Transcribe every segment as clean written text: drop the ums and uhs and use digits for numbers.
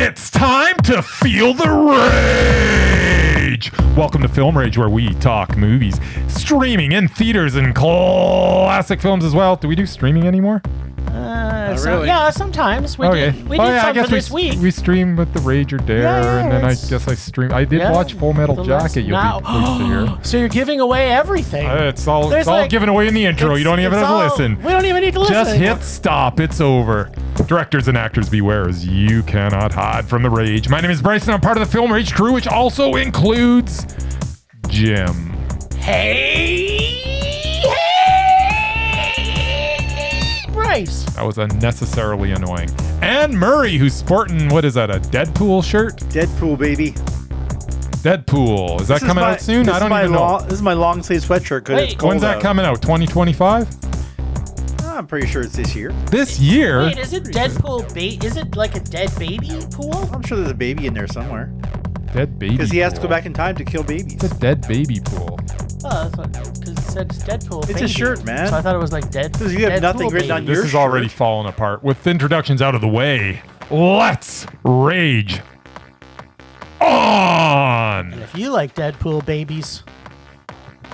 It's time to feel the rage. Welcome to Film Rage, where we talk movies, streaming in theaters and classic films as well. Do we do streaming anymore? Really. Yeah, sometimes we did some this week. We stream with the Rage or Dare, and then I guess I stream. I did watch Full Metal Jacket. You'll be pleased to hear. So you're giving away everything. It's all given away in the intro. You don't even have to listen. We don't even need to listen. Just hit stop. It's over. Directors and actors, beware, as you cannot hide from the rage. My name is Bryce, and I'm part of the Film Rage crew, which also includes Jim. Hey, Bryce. That was unnecessarily annoying. And Murray, who's sporting, what is that, a Deadpool shirt? Deadpool, baby. Deadpool. Is that coming out soon? I don't even know. This is my long sleeve sweatshirt because it's cold. When's that coming out? 2025? I'm pretty sure it's this year. This year? Wait, is it Deadpool? Is it like a dead baby pool? I'm sure there's a baby in there somewhere. Dead baby. Because he has to go back in time to kill babies. It's a dead baby pool. Oh, that's what, because it said Deadpool. It's baby. a shirt, man. So I thought it was like dead. Because you have nothing written on your shirt. This is already falling apart. With introductions out of the way, let's rage on. And if you like Deadpool babies,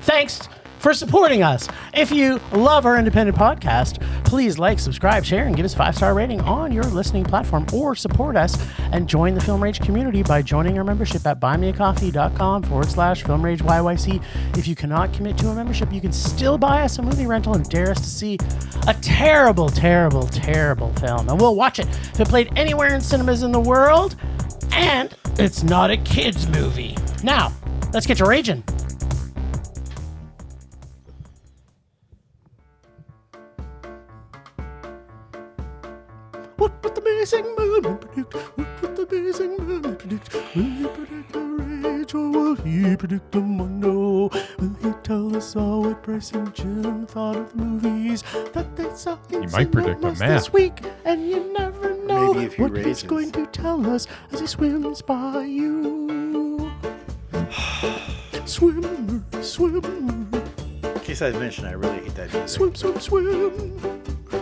thanks for supporting us. If you love our independent podcast, please like, subscribe, share, and give us a 5-star rating on your listening platform, or support us and join the Film Rage community by joining our membership at buymeacoffee.com/Film Rage YYC. If you cannot commit to a membership, you can still buy us a movie rental and dare us to see a terrible, terrible, terrible film. And we'll watch it if it played anywhere in cinemas in the world, and it's not a kid's movie. Now, let's get to raging. What would the amazing Murman predict? What would the amazing Murman predict? Will he predict the rage, or will he predict the mondo? Will he tell us all what Bryce and Jim thought of the movies that they saw in cinemas this week? And you never know what he's going to tell us as he swims by you. Swimmer, swimmer. In case I mentioned, I really hate that music. Swim, swim, swim.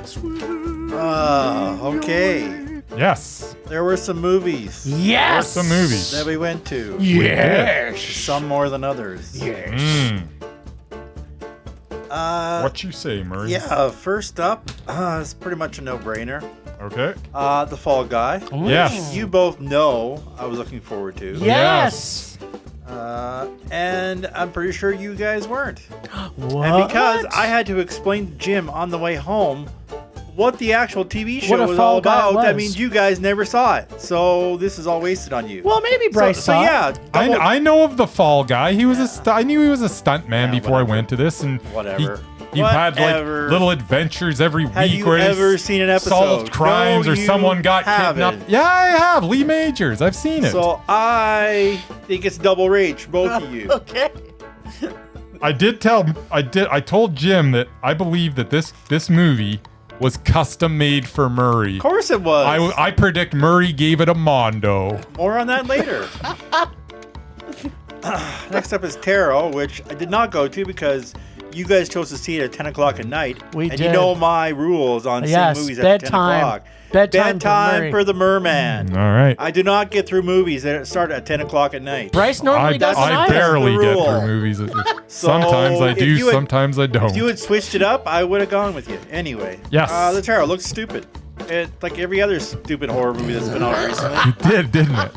Swim. Okay. Yes. There were some movies. Yes. There were some movies that we went to. Yes. Some more than others. Yes. What you say, Murray? Yeah, first up, it's pretty much a no-brainer. Okay. The Fall Guy. Yes. You both know I was looking forward to. Yes. And I'm pretty sure you guys weren't. What? And because I had to explain to Jim on the way home what the actual TV show was all about, that means you guys never saw it. So this is all wasted on you. Well, maybe Bryce saw it. Yeah, I know of the Fall Guy. He was I knew he was a stunt man before I went to this, and whatever. He had like little adventures every week. Have you where ever seen an episode? Solved crimes, or someone got kidnapped. Yeah, I have. Lee Majors. I've seen it. So I think it's double rage for both of you. Okay. I told Jim that I believe that this movie was custom made for Murray. Of course it was. I predict Murray gave it a mondo. More on that later. Next up is Tarot, which I did not go to because you guys chose to see it at 10 o'clock at night. We did. You know my rules on seeing movies at 10 o'clock. Bedtime for the Merman. All right. I do not get through movies that start at 10 o'clock at night. Bryce normally doesn't I barely get through movies. Sometimes I do, sometimes I don't. If you had switched it up, I would have gone with you. Anyway. Yes. The Tarot looks stupid. Like every other stupid horror movie that's been out recently. It did, didn't it?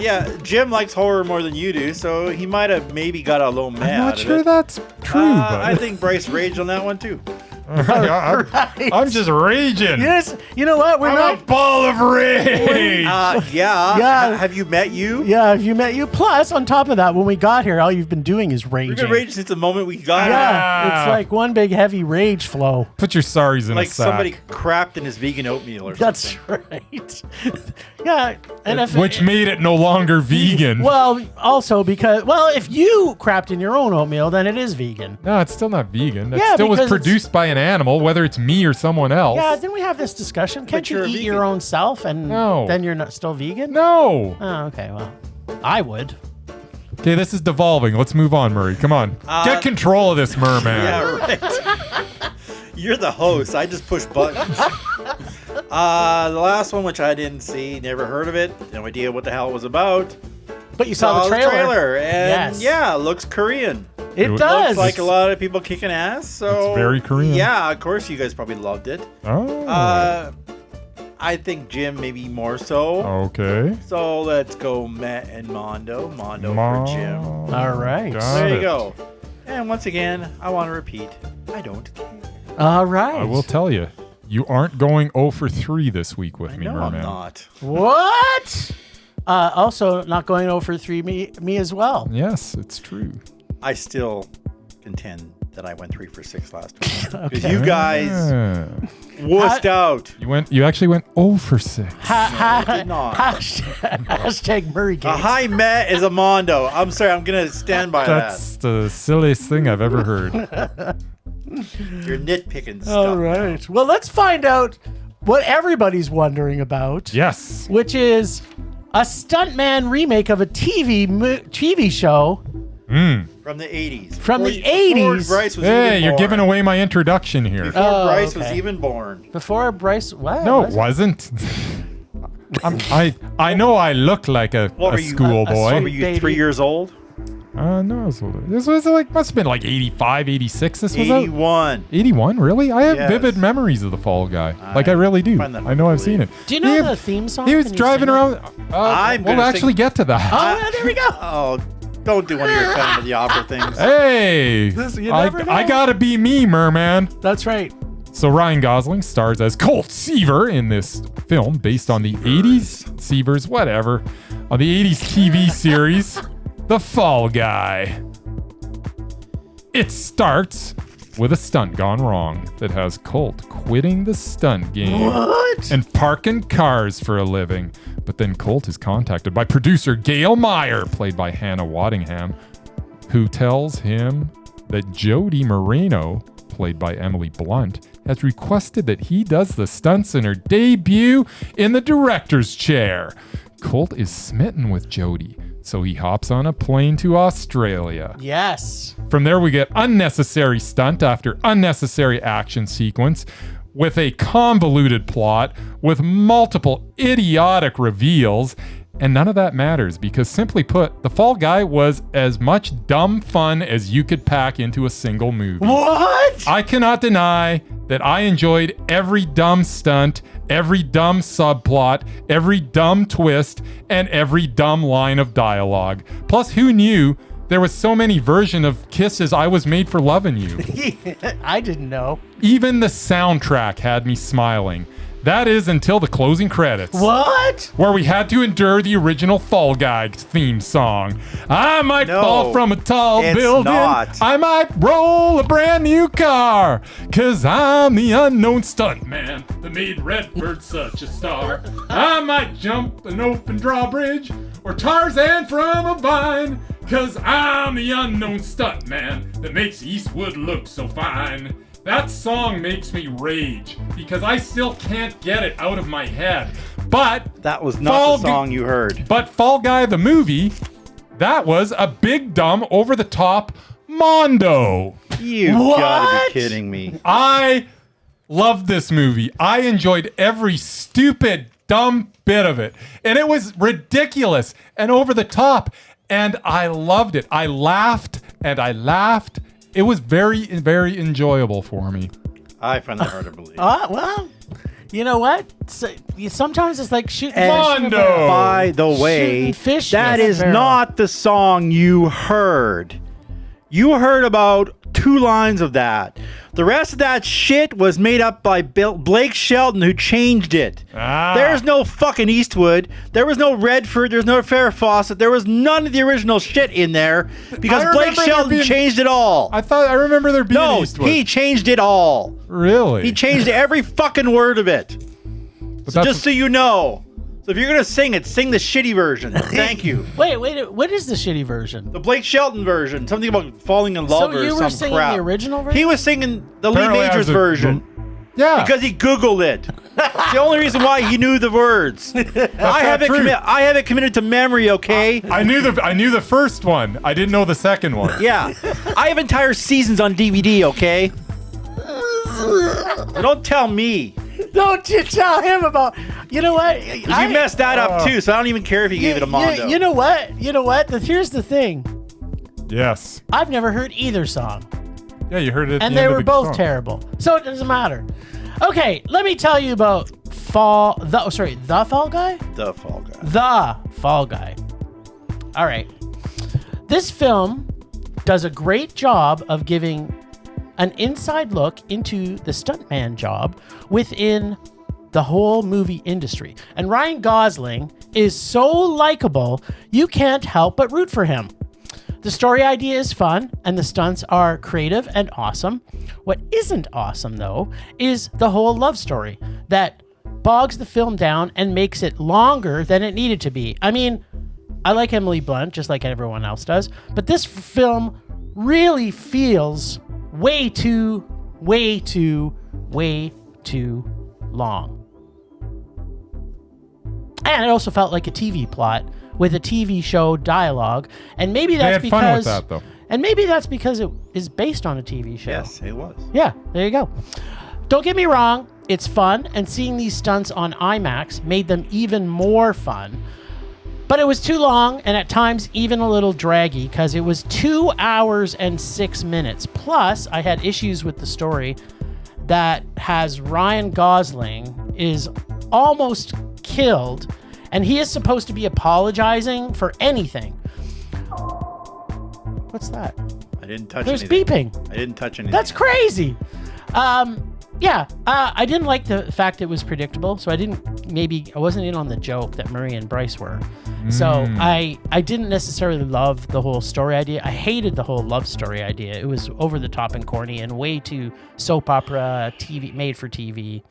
Yeah, Jim likes horror more than you do, so he might have maybe got a little mad. I'm not sure that's true, but I think Bryce raged on that one too. I'm just raging. Yes, you know what? I'm a ball of rage. Yeah. Have you met you? Yeah, have you met you? Plus, on top of that, when we got here, all you've been doing is raging. We've been raging since the moment we got here. Yeah, it's like one big heavy rage flow. Put your sorries in a sack. Like somebody crapped in his vegan oatmeal or something. That's right. Yeah, and which made it no longer vegan. Well, also because, if you crapped in your own oatmeal, then it is vegan. No, it's still not vegan. It still was produced by an animal, whether it's me or someone else. Yeah, didn't we have this discussion? Can't you eat your own self and then you're not still vegan? No. Oh, okay. Well, I would. Okay, this is devolving. Let's move on, Murray. Come on. Get control of this merman. Yeah, right. You're the host. I just push buttons. The last one, which I didn't see, never heard of it, no idea what the hell it was about. But you saw the trailer. And yeah, it looks Korean. It does. Looks like a lot of people kicking ass. So it's very Korean. Yeah, of course you guys probably loved it. Oh. I think Jim maybe more so. Okay. So let's go Matt and Mondo. Mondo for Jim. All right. There you go. And once again, I want to repeat, I don't care. All right. I will tell you, you aren't going 0 for 3 this week with me, No, Merman. I'm not. What? Also, not going 0 for 3 me as well. Yes, it's true. I still contend that I went 3 for 6 last week. Because you guys wussed out. You actually went 0 for 6. I did not. Hashtag Murray Gates. A high Met is a Mondo. I'm sorry, I'm going to stand by That's the silliest thing I've ever heard. You're nitpicking stuff. All right. Well, let's find out what everybody's wondering about. Yes. Which is a stuntman remake of a TV show. From the 80s. From the 80s. Before Bryce was Hey, even you're born. giving away my introduction here. Before Bryce was even born. Before Bryce, what? No, it wasn't. I know I look like a schoolboy. What were you, 3 years old? No, this was like, must have been like 85, 86. This was 81. 81, really? I have Yes. vivid memories of the Fall Guy. Like, I really do. find that I know I've seen it. Do you know the theme song? He was Can you driving sing it? around. We'll actually get to that. Oh, yeah, there we go. Oh, don't do one of your Phantom of the Opera things. Hey! You never know. I gotta be me, Merman. That's right. So Ryan Gosling stars as Colt Seaver in this film based on the 80s, Seavers, whatever, on the 80s TV series, The Fall Guy. It starts with a stunt gone wrong that has Colt quitting the stunt game and parking cars for a living. But then Colt is contacted by producer Gail Meyer, played by Hannah Waddingham, who tells him that Jody Moreno, played by Emily Blunt, has requested that he does the stunts in her debut in the director's chair. Colt is smitten with Jody, so he hops on a plane to Australia. Yes. From there, we get unnecessary stunt after unnecessary action sequence with a convoluted plot with multiple idiotic reveals. And none of that matters because, simply put, The Fall Guy was as much dumb fun as you could pack into a single movie. What? I cannot deny that I enjoyed every dumb stunt, every dumb subplot, every dumb twist, and every dumb line of dialogue. Plus, who knew there was so many versions of Kisses I Was Made for Loving You? I didn't know. Even the soundtrack had me smiling. That is until the closing credits. What? Where we had to endure the original Fall Guy theme song. I might fall from a tall building. I might roll a brand new car. 'Cause I'm the unknown stuntman that made Redbird such a star. I might jump an open drawbridge or Tarzan from a vine. 'Cause I'm the unknown stuntman that makes Eastwood look so fine. That song makes me rage because I still can't get it out of my head. But that was not the song you heard. But Fall Guy the movie, that was a big dumb over the top Mondo. You gotta be kidding me. I loved this movie. I enjoyed every stupid dumb bit of it. And it was ridiculous and over the top. And I loved it. I laughed and I laughed. It was very, very enjoyable for me. I find that hard to believe. Well, you know what? Sometimes it's like shooting Mondo. By the way, that is not the song you heard. You heard about 2 lines of that. The rest of that shit was made up by Blake Shelton, who changed it. There's no fucking Eastwood. There was no Redford. There's no Farrah Fawcett. There was none of the original shit in there because Blake Shelton changed it all. I remember there being Eastwood. No, he changed it all. Really? He changed every fucking word of it. So just so you know. So if you're going to sing it, sing the shitty version. Thank you. Wait, what is the shitty version? The Blake Shelton version. Something about falling in love or some crap. So you were singing the original version? He was singing the Lee Majors version. Yeah. Because he Googled it. It's the only reason why he knew the words. I have it committed to memory, okay? I knew the first one. I didn't know the second one. Yeah. I have entire seasons on DVD, okay? Don't tell me. Don't you tell him about. You know what? You messed that up too, so I don't even care if you gave it a Mondo. You know what? Here's the thing. Yes. I've never heard either song. Yeah, you heard it. And they were both terrible. So it doesn't matter. Okay, let me tell you about The Fall Guy? The Fall Guy. The Fall Guy. All right. This film does a great job of giving an inside look into the stuntman job within the whole movie industry. And Ryan Gosling is so likable, you can't help but root for him. The story idea is fun, and the stunts are creative and awesome. What isn't awesome, though, is the whole love story that bogs the film down and makes it longer than it needed to be. I mean, I like Emily Blunt, just like everyone else does, but this film really feels way too long. And it also felt like a TV plot with a TV show dialogue, and maybe that's because fun with that, though. And maybe that's because it is based on a TV show. Yes, it was. Yeah, there you go. Don't get me wrong, it's fun, and seeing these stunts on IMAX made them even more fun. But it was too long, and at times even a little draggy, because it was 2 hours and 6 minutes. Plus, I had issues with the story that has Ryan Gosling is almost killed, and he is supposed to be apologizing for anything. What's that? I didn't touch There's anything. beeping. I didn't touch anything. That's crazy. I didn't like the fact it was predictable, so I wasn't in on the joke that Murray and Bryce were. So I didn't necessarily love the whole story idea. I hated the whole love story idea. It was over the top and corny and way too soap opera TV, made for TV.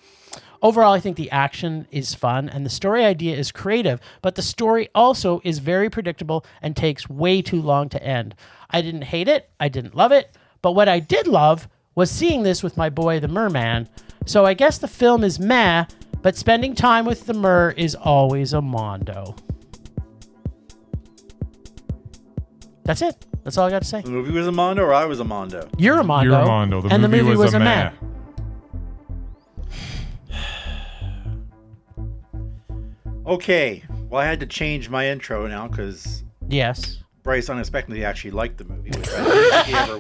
Overall, I think the action is fun and the story idea is creative, but the story also is very predictable and takes way too long to end. I didn't hate it. I didn't love it. But what I did love was seeing this with my boy, the Merman. So I guess the film is meh, but spending time with the Mer is always a mondo. That's it. That's all I got to say. The movie was a Mondo or I was a Mondo? You're a mondo. You're a mondo. The movie was a meh. Okay. Well, I had to change my intro now because Yes. Bryce unexpectedly actually liked the movie, which I didn't think he ever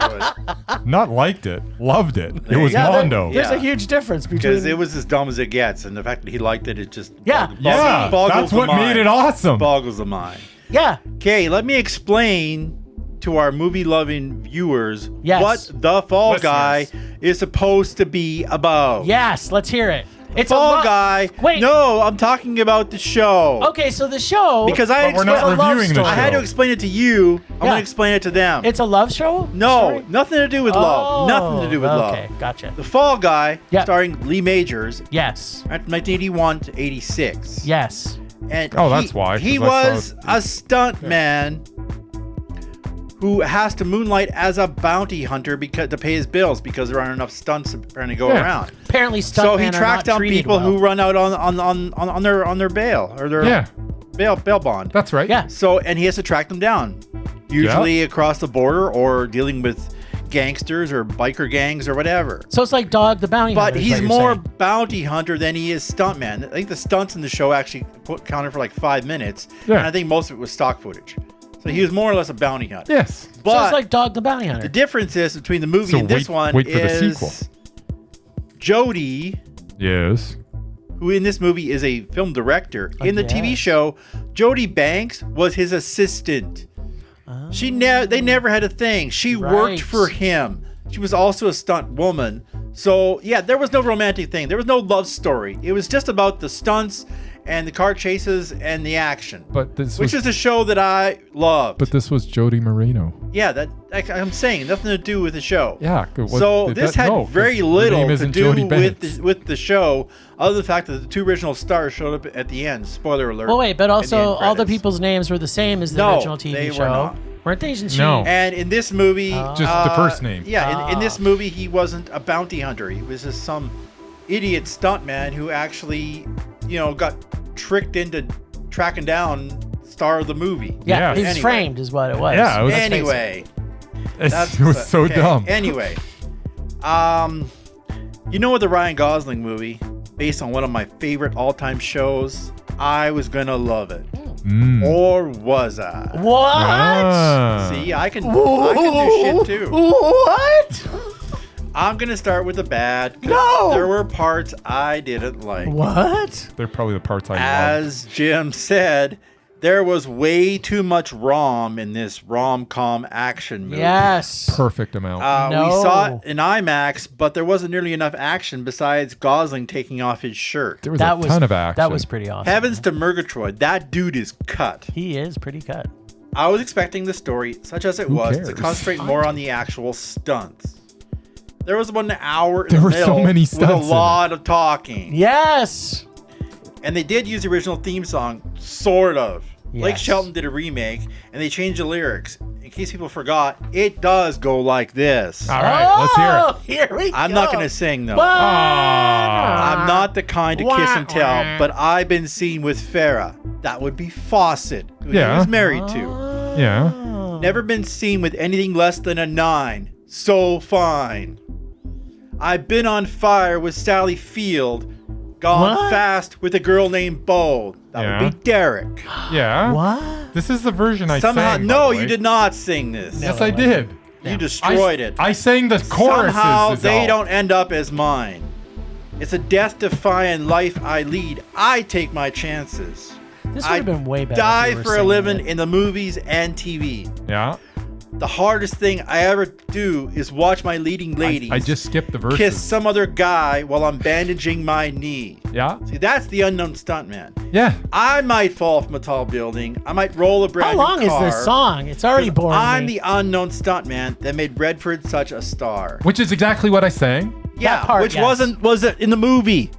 would. Not liked it. Loved it. It was Yeah, mondo. There's Yeah. a huge difference between... Because it was as dumb as it gets, and the fact that he liked it, it just Yeah. Yeah, boggles that's the what mind. made it awesome. Boggles the mind. Yeah. Okay, let me explain to our movie-loving viewers Yes. what The Fall Listeners. Guy is supposed to be about. Yes, let's hear it. It's Fall Guy. Wait. No, I'm talking about the show. Okay, so the show... Because I But we're not It's a love reviewing the story. show. I had to explain it to you. I'm Yeah. going to explain it to them. It's a love show? No, Story? nothing to do with love. Nothing to do with love. Okay, gotcha. The Fall Guy, Yeah. starring Lee Majors, Yes. from 1981 to 86. Yes. And Oh, that's why, He 'cause I was saw- a stunt man who has to moonlight as a bounty hunter because to pay his bills because there aren't enough stunts apparently to go Yeah. around. Apparently, stuntmen So he are tracks not down treated people well. who run out on their bail or their bail bond. That's right. Yeah. So and he has to track them down, usually across the border or dealing with gangsters or biker gangs or whatever. So it's like Dog the Bounty Hunter. But is he's what you're more saying. bounty hunter than he is stuntman. I think the stunts in the show actually counted for like 5 minutes. Yeah. And I think most of it was stock footage. So he was more or less a bounty hunter. Yes. But So it's like Dog the Bounty Hunter. the difference is between the movie So and this one wait for the is sequel. Jodie, Yes. who in this movie is a film director. Oh, In the TV yes. show, Jodie Banks was his assistant. They never had a thing. She Right. worked for him. She was also a stunt woman. So yeah, there was no romantic thing. There was no love story. It was just about the stunts and the car chases and the action. But this Which was is a show that I loved. but this was Jody Moreno. Yeah, I'm saying nothing to do with the show. Yeah. So this had very little to do with the show, other than the fact that the two original stars showed up at the end. Spoiler alert. Well, wait, but in the also end all the credits. people's names were the same as the No, original TV they were show. not. Weren't they? No. And in this movie, Just the first name. Yeah, in this movie, he wasn't a bounty hunter. He was just some idiot stuntman who actually, got tricked into tracking down star of the movie. Yeah, Yeah. he was Anyway. framed, is what it was. Yeah, it was- Anyway, It was so okay. dumb. Anyway, You know, with the Ryan Gosling movie, based on one of my favorite all-time shows, I was gonna love it. Or was I? What? See, I can do shit too. What? I'm gonna start with the bad. No. There were parts I didn't like. What? They're probably the parts I love. As Jim said, there was way too much rom in this rom-com action movie. Yes. Perfect amount. No. We saw it in IMAX, but there wasn't nearly enough action besides Gosling taking off his shirt. There was a ton of action. That was pretty awesome. Heavens to Murgatroyd, that dude is cut. He is pretty cut. I was expecting the story, such as it Who was, cares? to concentrate more on the actual stunts. There was about an hour in There the were middle so many with stunts a in it. lot of talking. Yes. And they did use the original theme song, sort of. Blake Yes. Shelton did a remake, and they changed the lyrics. In case people forgot, it does go like this. All right, let's hear it. Oh, here we go. I'm not going to sing, though. What? I'm not the kind to kiss and tell, but I've been seen with Farrah. That would be Fawcett, who he Yeah. was married to. Yeah. Never been seen with anything less than a 9. So fine. I've been on fire with Sally Field. Gone What? fast with a girl named Bo. That Yeah. would be Derek. Yeah. What? This is the version I Somehow, sang. by no, the you way. did not sing this. Yes, I did. You destroyed it. I sang the choruses. Somehow is they all. don't end up as mine. It's a death-defying life I lead. I take my chances. This would have been way better. Die if you were for a singing living it. in the movies and TV. Yeah. The hardest thing I ever do is watch my leading ladies I just skipped the verses. kiss some other guy while I'm bandaging my knee. Yeah. See, that's the unknown stuntman. Yeah. I might fall from a tall building. I might roll a How brand long new is car. this song? It's already 'Cause boring. I'm me. the unknown stuntman that made Redford such a star. Which is exactly what I sang. Yeah, part, which yes. was it in the movie?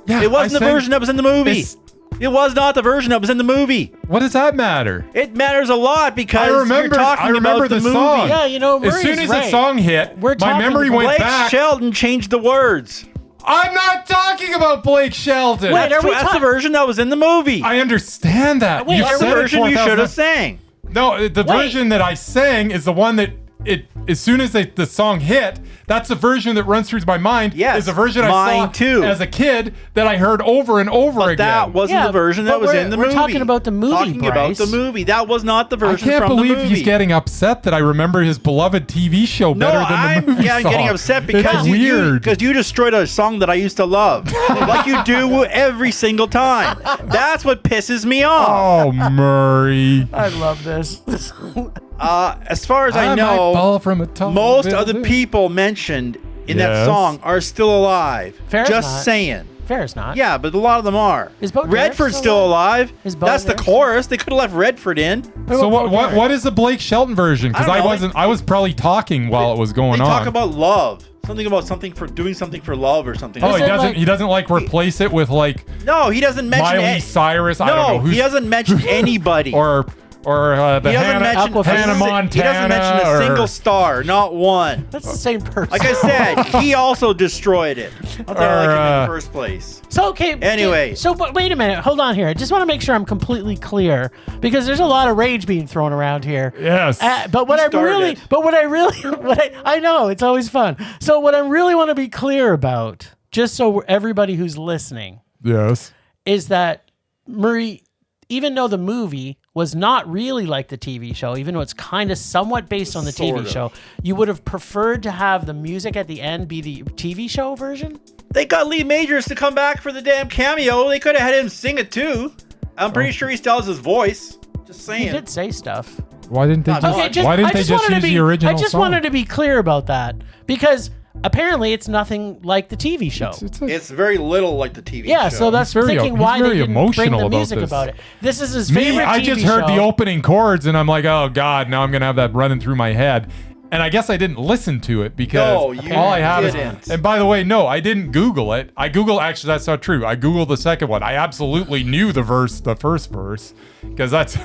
Yeah. It wasn't I the sang- version that was in the movie. It's- It was not the version that was in the movie. What does that matter? It matters a lot because I remember. you're talking I remember about the movie. song. Yeah, you know, as Murray's soon as right. the song hit, We're my talking memory about- went Blake back. Shelton changed the words. I'm not talking about Blake Shelton. Wait, are we That's the talk- version that was in the movie. I understand that. Wait, You are That's we- the said it version you 4,000 should have sang. No, the version that I sang is the one that as soon as the song hit, that's the version that runs through my mind. Yes, is the version I mine saw too. as a kid that I heard over and over But again. that wasn't Yeah, the version but that was we're- in the we're movie. talking about the movie, Talking about Bryce. the movie. That was not the I version can't from believe the movie. he's getting upset that I remember his beloved TV show No, better than the I'm movie getting song. upset It's because weird. you destroyed a song that I used to love, like you do every single time. That's what pisses me off. Oh, Murray. I love this. As far as I might know, fall from a tall most of the building. people mentioned in that Yes. song are still alive. Farrah's Just not. saying. Fair is not. Yeah, but a lot of them are. Is Bo Derek Redford's still still alive. Is Bo That's the Derek chorus. They could have left Redford in. So what is the Blake Shelton version? Because I don't I know. wasn't. I was probably talking while it was going They on. talk about love. Something about doing something for love or something. Oh, Is he it doesn't. like- he doesn't like replace it with like No, he doesn't mention Miley any- Cyrus. I don't know No, who's he doesn't mention anybody. or the he doesn't Hannah, mention Aquafina. Hannah Montana. He doesn't mention a or- single star, not one. That's the same person. Like I said, he also destroyed it. I don't like him in Or, the first place. So okay. Anyway. So but wait a minute. Hold on here. I just want to make sure I'm completely clear because there's a lot of rage being thrown around here. Yes. But what You I really, started. but what I really, I know it's always fun. So what I really want to be clear about, just so everybody who's listening, Yes. is that Murray, even though the movie was not really like the TV show, even though it's kind of somewhat based on the Sort TV of. show, you would have preferred to have the music at the end be the TV show version? They got Lee Majors to come back for the damn cameo. They could have had him sing it too. I'm pretty sure he still has his voice. Just He saying. did say stuff. Why didn't they Okay, just? Why didn't they just wanted use to be, the original I just song? wanted to be clear about that because apparently it's nothing like the TV show. It's very little like the TV show. Yeah, so that's He's very- thinking he's why they very didn't bring emotional the about music this. about it. This is his Me, favorite I TV just heard the show. opening chords and I'm like, oh God, now I'm gonna have that running through my head. And I guess I didn't listen to it because No, you all I have didn't. is. And by the way, no, I didn't Google it. Actually, that's not true. I Googled the second one. I absolutely knew the first verse, because that's.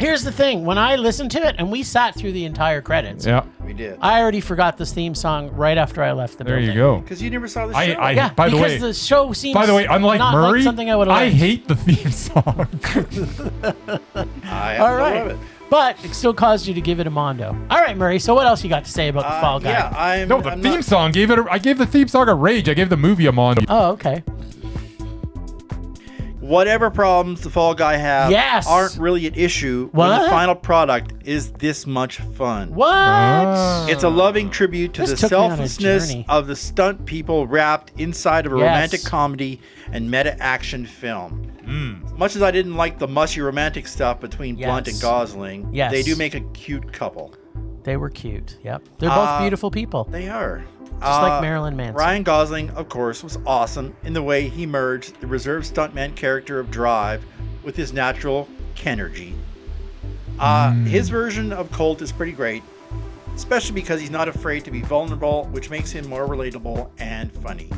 Here's the thing: when I listened to it, and we sat through the entire credits, Yeah. We did. I already forgot this theme song right after I left the There building. you go. Because you never saw the show. Yeah, By the way, because the show seems By the way, unlike not Murray, like something I would have I liked. hate the theme song. I happen All to right. love it. But it still caused you to give it a Mondo. All right, Murray. So what else you got to say about the Fall Guy? Yeah, I'm theme song I gave the theme song a rage. I gave the movie a mondo. Oh, okay. Whatever problems the Fall Guy has Yes. aren't really an issue when What? the final product is this much fun. What? It's a loving tribute to This the took me on a selflessness journey. of the stunt people wrapped inside of a Yes. romantic comedy and meta-action film. Much as I didn't like the mushy romantic stuff between Blunt and Yes. Gosling, Yes. they do make a cute couple. They were cute. Yep. They're both beautiful people. They are. Just like Marilyn Manson. Ryan Gosling, of course, was awesome in the way he merged the reserved stuntman character of Drive with his natural Kenergy. His version of Colt is pretty great, especially because he's not afraid to be vulnerable, which makes him more relatable and funny.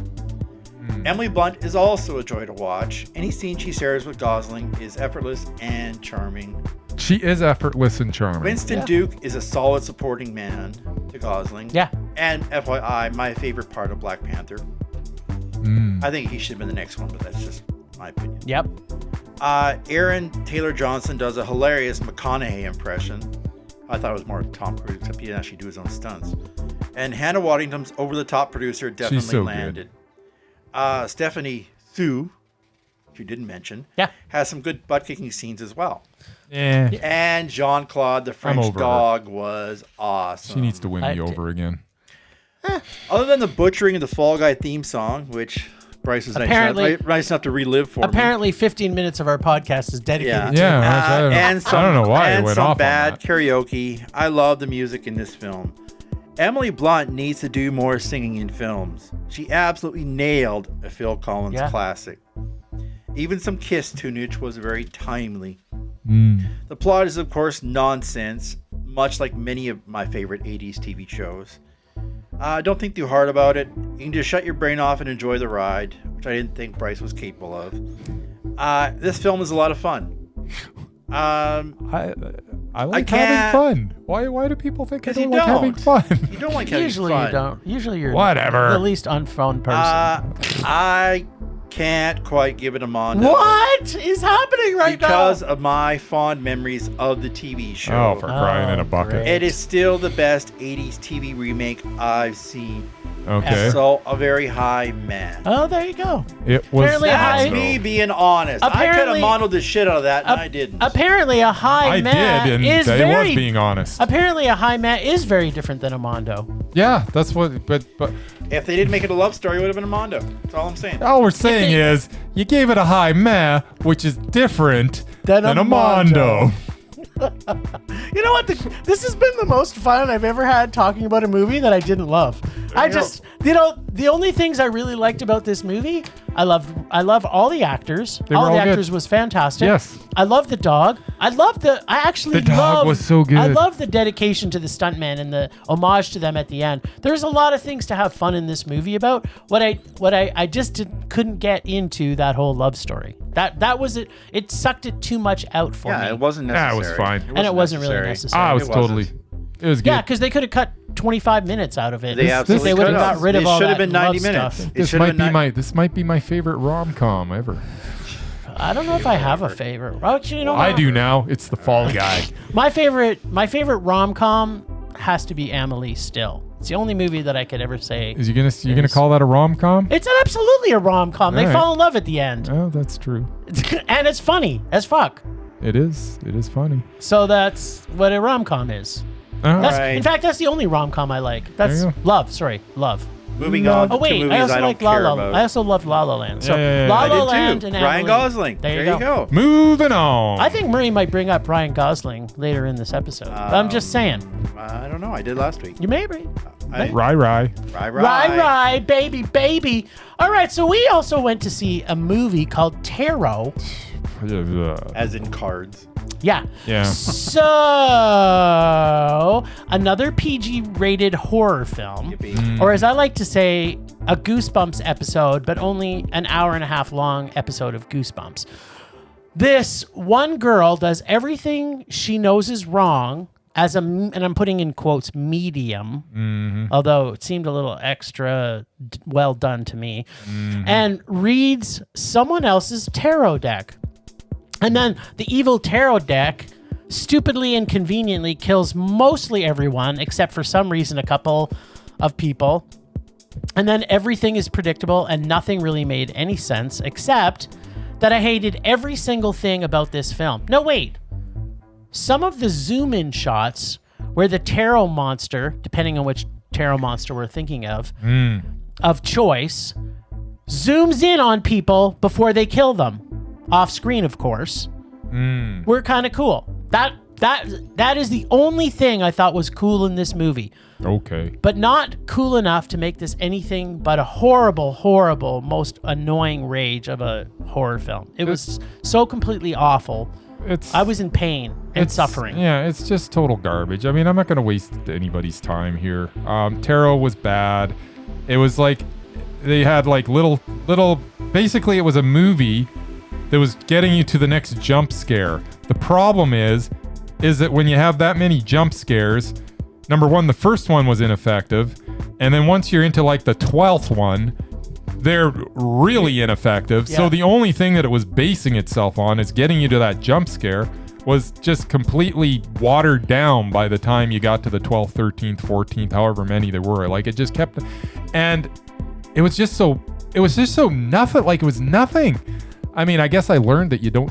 Emily Blunt is also a joy to watch. Any scene she shares with Gosling is effortless and charming. She is effortless and charming. Winston Duke is a solid supporting man to Gosling. Yeah. And FYI, my favorite part of Black Panther. I think he should have been the next one, but that's just my opinion. Yep. Aaron Taylor Johnson does a hilarious McConaughey impression. I thought it was more Tom Cruise, except he didn't actually do his own stunts. And Hannah Waddington's over-the-top producer definitely so landed. Stephanie Sue, which you didn't mention, Yeah. has some good butt-kicking scenes as well. Yeah. And Jean-Claude, the French over her. dog, was awesome. She needs to win I me did. over again. Other than the butchering of the Fall Guy theme song, which Bryce is nice enough to relive for me. Apparently, 15 minutes of our podcast is dedicated to Yeah. it. I don't know why it and went some off on bad that. karaoke. I love the music in this film. Emily Blunt needs to do more singing in films. She absolutely nailed a Phil Collins classic. Even some Kiss tunage was very timely. The plot is, of course, nonsense, much like many of my favorite 80s TV shows. Don't think too hard about it. You can just shut your brain off and enjoy the ride, which I didn't think Bryce was capable of. This film is a lot of fun. I like can't- having fun. Why do people think I 'Cause you don't like having don't. fun? You don't like having Usually fun. you don't. Usually you're Whatever. the least unfun person. I can't quite give it a mondo. What is happening right Because now? of my fond memories of the TV show. Oh, for crying in a bucket. great. It is still the best 80s TV remake I've seen. Okay. So, a very high man. Oh, there you go. It was. Apparently That's high- me being honest. I could have Apparently- modeled the shit out of that, and I didn't. Apparently, a high I mat did, and is I very. was being honest. Apparently, a high mat is very different than a mondo. Yeah, that's what. But If they didn't make it a love story, it would have been a mondo. That's all I'm saying. all we're saying is you gave it a high meh, which is different Than a than a mondo. You know what? This has been the most fun I've ever had talking about a movie that I didn't love. The only things I really liked about this movie, I love all the actors. They were All the all good. actors was fantastic. Yes. I love the dog. The dog was so good. I love the dedication to the stuntman and the homage to them at the end. There's a lot of things to have fun in this movie about. What I just couldn't get into that whole love story. That was it. It sucked it too much out for me. Yeah, it wasn't necessary. Yeah, it was fine. And it wasn't really necessary. I was It wasn't. totally. It was good. Yeah, because they could have cut 25 minutes out of it. They if absolutely they would have could have. got rid of It all should that have been 90 love minutes. stuff. It This should have been this might be my favorite rom-com ever. I don't know if I have a favorite. Well, actually, you know I what? do now. It's The Fall Guy. My favorite rom-com has to be Amelie still. It's the only movie that I could ever say. Is you gonna call that a rom-com? It's absolutely a rom-com. They All right. fall in love at the end. Oh, that's true. And it's funny as fuck. It is. It is funny. So that's what a rom-com is. Oh, That's, Right. In fact, that's the only rom-com I like. That's There you love. Sorry, love. Moving on to Oh wait, two I movies also I don't like La care La. about. I also love La La Land. So Yeah. La I La did Land too. and Ryan Amelie. Gosling. There you go. Moving on. I think Murray might bring up Ryan Gosling later in this episode. But I'm just saying. I don't know. I did last week. You may be. I, Rye. Right, baby. All right, so we also went to see a movie called Tarot. As in cards. Yeah. Yeah. So, another PG-rated horror film. Yippee. Or as I like to say, a Goosebumps episode, but only an hour and a half long episode of Goosebumps. This one girl does everything she knows is wrong, and I'm putting in quotes, medium, although it seemed a little extra well done to me, and reads someone else's tarot deck. And then the evil tarot deck stupidly and conveniently kills mostly everyone, except for some reason a couple of people. And then everything is predictable and nothing really made any sense, except that I hated every single thing about this film. No, wait. Some of the zoom-in shots where the tarot monster, depending on which tarot monster we're thinking of choice, zooms in on people before they kill them. Off screen, of course. Were kind of cool. That is the only thing I thought was cool in this movie. Okay. But not cool enough to make this anything but a horrible, horrible, most annoying rage of a horror film. It was so completely awful. I was in pain and suffering. Yeah, it's just total garbage. I mean, I'm not going to waste anybody's time here. Tarot was bad. It was like they had like little. Basically, it was a movie that was getting you to the next jump scare. The problem is that when you have that many jump scares, number one, the first one was ineffective, and then once you're into like the 12th one, they're really ineffective. Yeah. So the only thing that it was basing itself on is getting you to that jump scare was just completely watered down by the time you got to the 12th, 13th, 14th, however many there were. Like it just kept, and it was just so nothing. Like it was nothing. I mean, I guess I learned that you don't,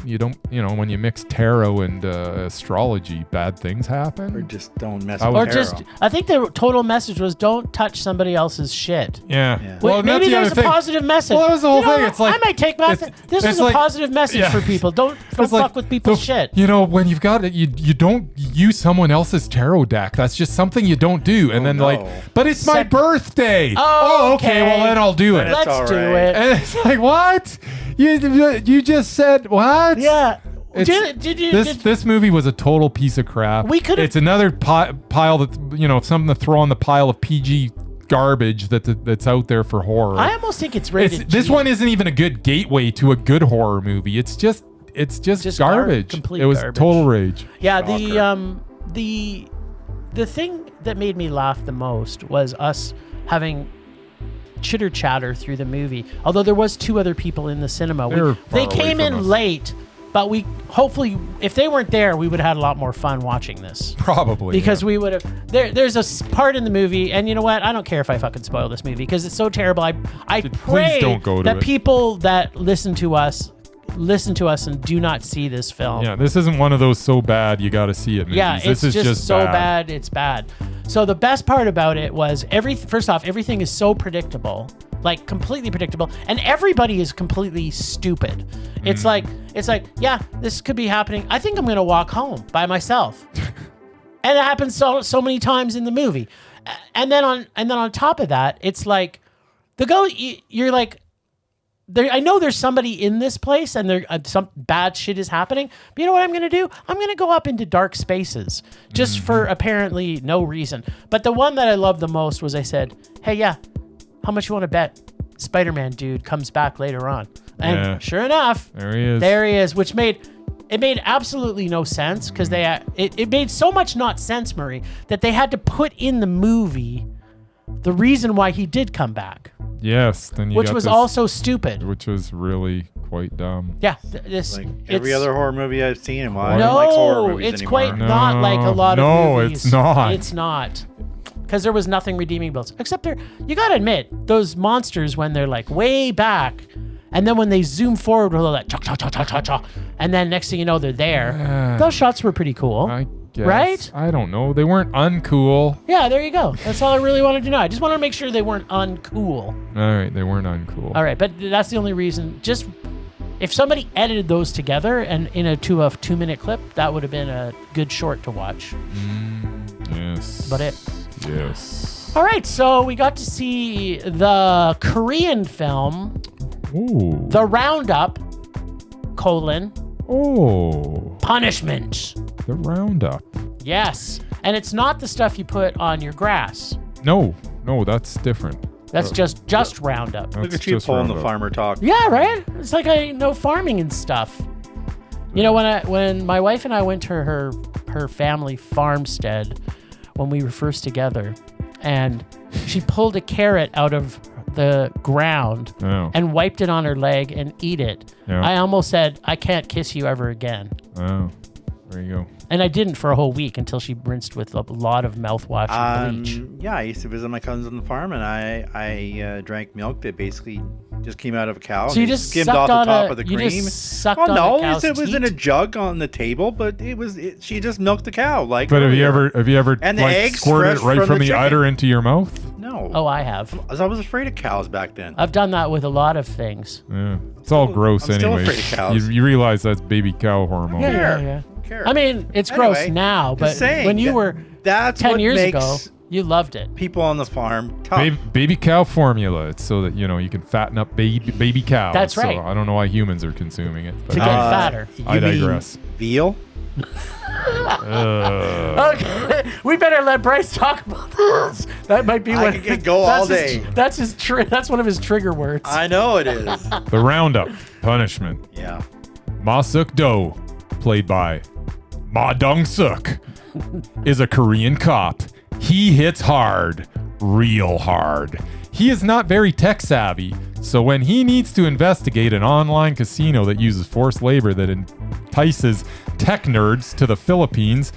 when you mix tarot and astrology, bad things happen. Or just don't mess with tarot. Or just, I think the total message was don't touch somebody else's shit. Yeah. Well, maybe there's a positive message. Well, that was the whole thing. It's like, I might take back this is a positive message for people. Don't fuck with people's shit. You know, when you've got it, you don't use someone else's tarot deck. That's just something you don't do. And but it's my birthday. Oh, okay. Well, then I'll do it. Let's do it. And it's like, what? You just said what? Yeah. This movie was a total piece of crap. It's another pile that something to throw on the pile of PG garbage that's out there for horror. I almost think it's rated G. This one isn't even a good gateway to a good horror movie. It's just garbage. Complete it was garbage. Total rage. Yeah. The thing that made me laugh the most was us having chitter chatter through the movie. Although there was two other people in the cinema. They came in late, but hopefully if they weren't there, we would have had a lot more fun watching this. Probably. Because we would have there's a part in the movie, and you know what? I don't care if I fucking spoil this movie because it's so terrible. I pray that people that listen to us and do not see this film. Yeah, this isn't one of those so bad you got to see it movies. Yeah, this is just so bad it's bad. So the best part about it was first off, everything is so predictable, like completely predictable, and everybody is completely stupid. It's like, yeah, this could be happening. I think I'm gonna walk home by myself, and it happens so many times in the movie. And then on top of that, it's like you're like, I know there's somebody in this place and some bad shit is happening, but you know what I'm going to do? I'm going to go up into dark spaces just for apparently no reason. But the one that I loved the most was I said, hey, yeah, how much you want to bet Spider-Man dude comes back later on? And sure enough, there he is, which made absolutely no sense because it made so much not sense, Murray, that they had to put in the movie the reason why he did come back. Yes, then which was also stupid. Which was really quite dumb. Yeah, every other horror movie I've seen, and I don't like horror movies it's anymore. quite not like a lot of movies. No, it's not. It's not, because there was nothing redeeming about it. Except you gotta admit, those monsters when they're like way back, and then when they zoom forward with all that cha cha cha cha cha cha, and then next thing you know they're there. Those shots were pretty cool. Right? I don't know. They weren't uncool. Yeah, there you go. That's all I really wanted to know. I just wanted to make sure they weren't uncool. All right, they weren't uncool. All right, but that's the only reason. Just if somebody edited those together and to a 2-minute clip, that would have been a good short to watch. Yes. But Yes. All right, so we got to see the Korean film, The Roundup, Punishment. The Roundup. Yes. And it's not the stuff you put on your grass. No, that's different. That's just Roundup. Look at you pulling the farmer talk. Yeah, right? It's like I know farming and stuff. You know, when my wife and I went to her family farmstead when we were first together, and she pulled a carrot out of the ground and wiped it on her leg and eat it. Yeah. I almost said, I can't kiss you ever again. Oh, there you go. And I didn't for a whole week until she rinsed with a lot of mouthwash and bleach. Yeah, I used to visit my cousins on the farm, and I drank milk that basically just came out of a cow. So you just skimmed off the top of the cream. You just sucked on the cow's it was in a teat? jug on the table, but she just milked the cow. Like, but have you ever and the eggs squirted it right from the chicken. udder into your mouth? No. Oh, I have. I was afraid of cows back then. I've done that with a lot of things. Yeah, it's all gross I'm anyway. Still afraid of cows. You realize that's baby cow hormone. Yeah. I mean, it's gross now, but when you were 10 years ago, you loved it. People on the farm, tough. Baby cow formula. It's so that you can fatten up baby cows. That's right. So I don't know why humans are consuming it. But to get fatter. I digress. Veal. Okay, we better let Bryce talk about this. That might be what I could go all day. That's one of his trigger words. I know it is. The Roundup punishment. Yeah. Ma Suk Do, played by Ma Dong Suk, is a Korean cop. He hits hard, real hard. He is not very tech savvy, so when he needs to investigate an online casino that uses forced labor that entices tech nerds to the Philippines,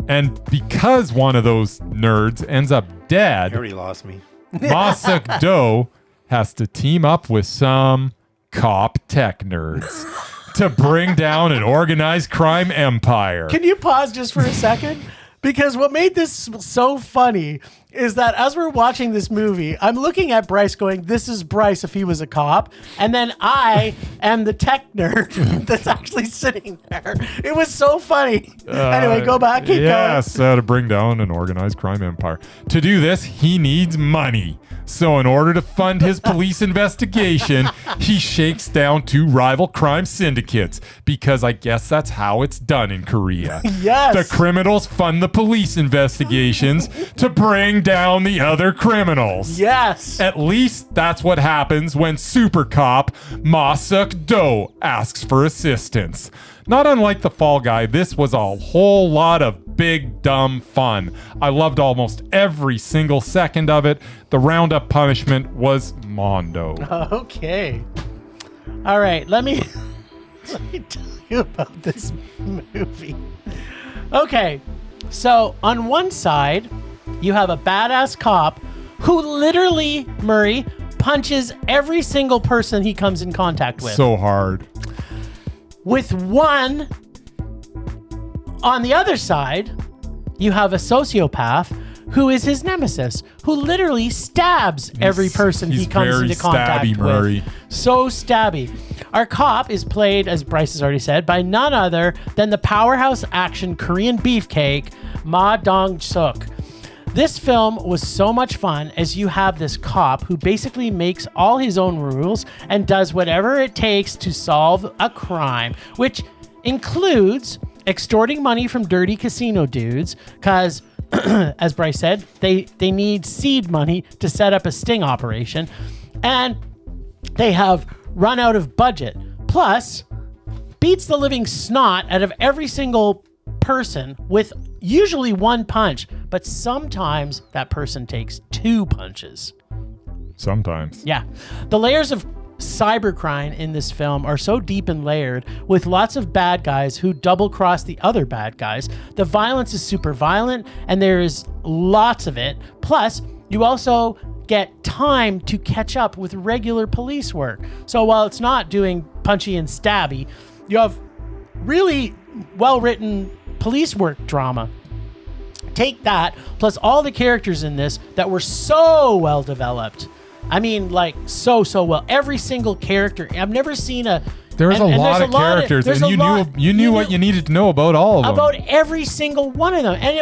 and because one of those nerds ends up dead, You already lost me. Ma Suk Do has to team up with some cop tech nerds to bring down an organized crime empire. Can you pause just for a second? Because what made this so funny is that as we're watching this movie, I'm looking at Bryce going, this is Bryce if he was a cop. And then I am the tech nerd that's actually sitting there. It was so funny. Anyway, go back, keep going. Yes, to bring down an organized crime empire. To do this, he needs money. So in order to fund his police investigation, he shakes down 2 rival crime syndicates, because I guess that's how it's done in Korea. Yes. The criminals fund the police investigations to bring down the other criminals. Yes. At least that's what happens when Super Cop Ma Suk Do asks for assistance. Not unlike The Fall Guy, this was a whole lot of big, dumb fun. I loved almost every single second of it. The Roundup punishment was mondo. Okay. All right, let me tell you about this movie. Okay, so on one side, you have a badass cop who literally, Murray, punches every single person he comes in contact with. So hard. With one, on the other side, you have a sociopath who is his nemesis, who literally stabs every person he comes into contact with. Murray. So stabby. Our cop is played, as Bryce has already said, by none other than the powerhouse action Korean beefcake, Ma Dong Suk. This film was so much fun as you have this cop who basically makes all his own rules and does whatever it takes to solve a crime, which includes extorting money from dirty casino dudes, because, as Bryce said, they need seed money to set up a sting operation, and they have run out of budget. Plus, beats the living snot out of every single person with usually one punch, but sometimes that person takes 2 punches. Sometimes. Yeah. The layers of cybercrime in this film are so deep and layered, with lots of bad guys who double cross the other bad guys. The violence is super violent, and there is lots of it. Plus, you also get time to catch up with regular police work. So while it's not doing punchy and stabby, you have really well-written police work drama. Take that, plus all the characters in this that were so well developed. I mean, like, so well. Every single character. I've never seen a... There was a lot of characters, and you knew what you needed to know about all of them. About every single one of them. And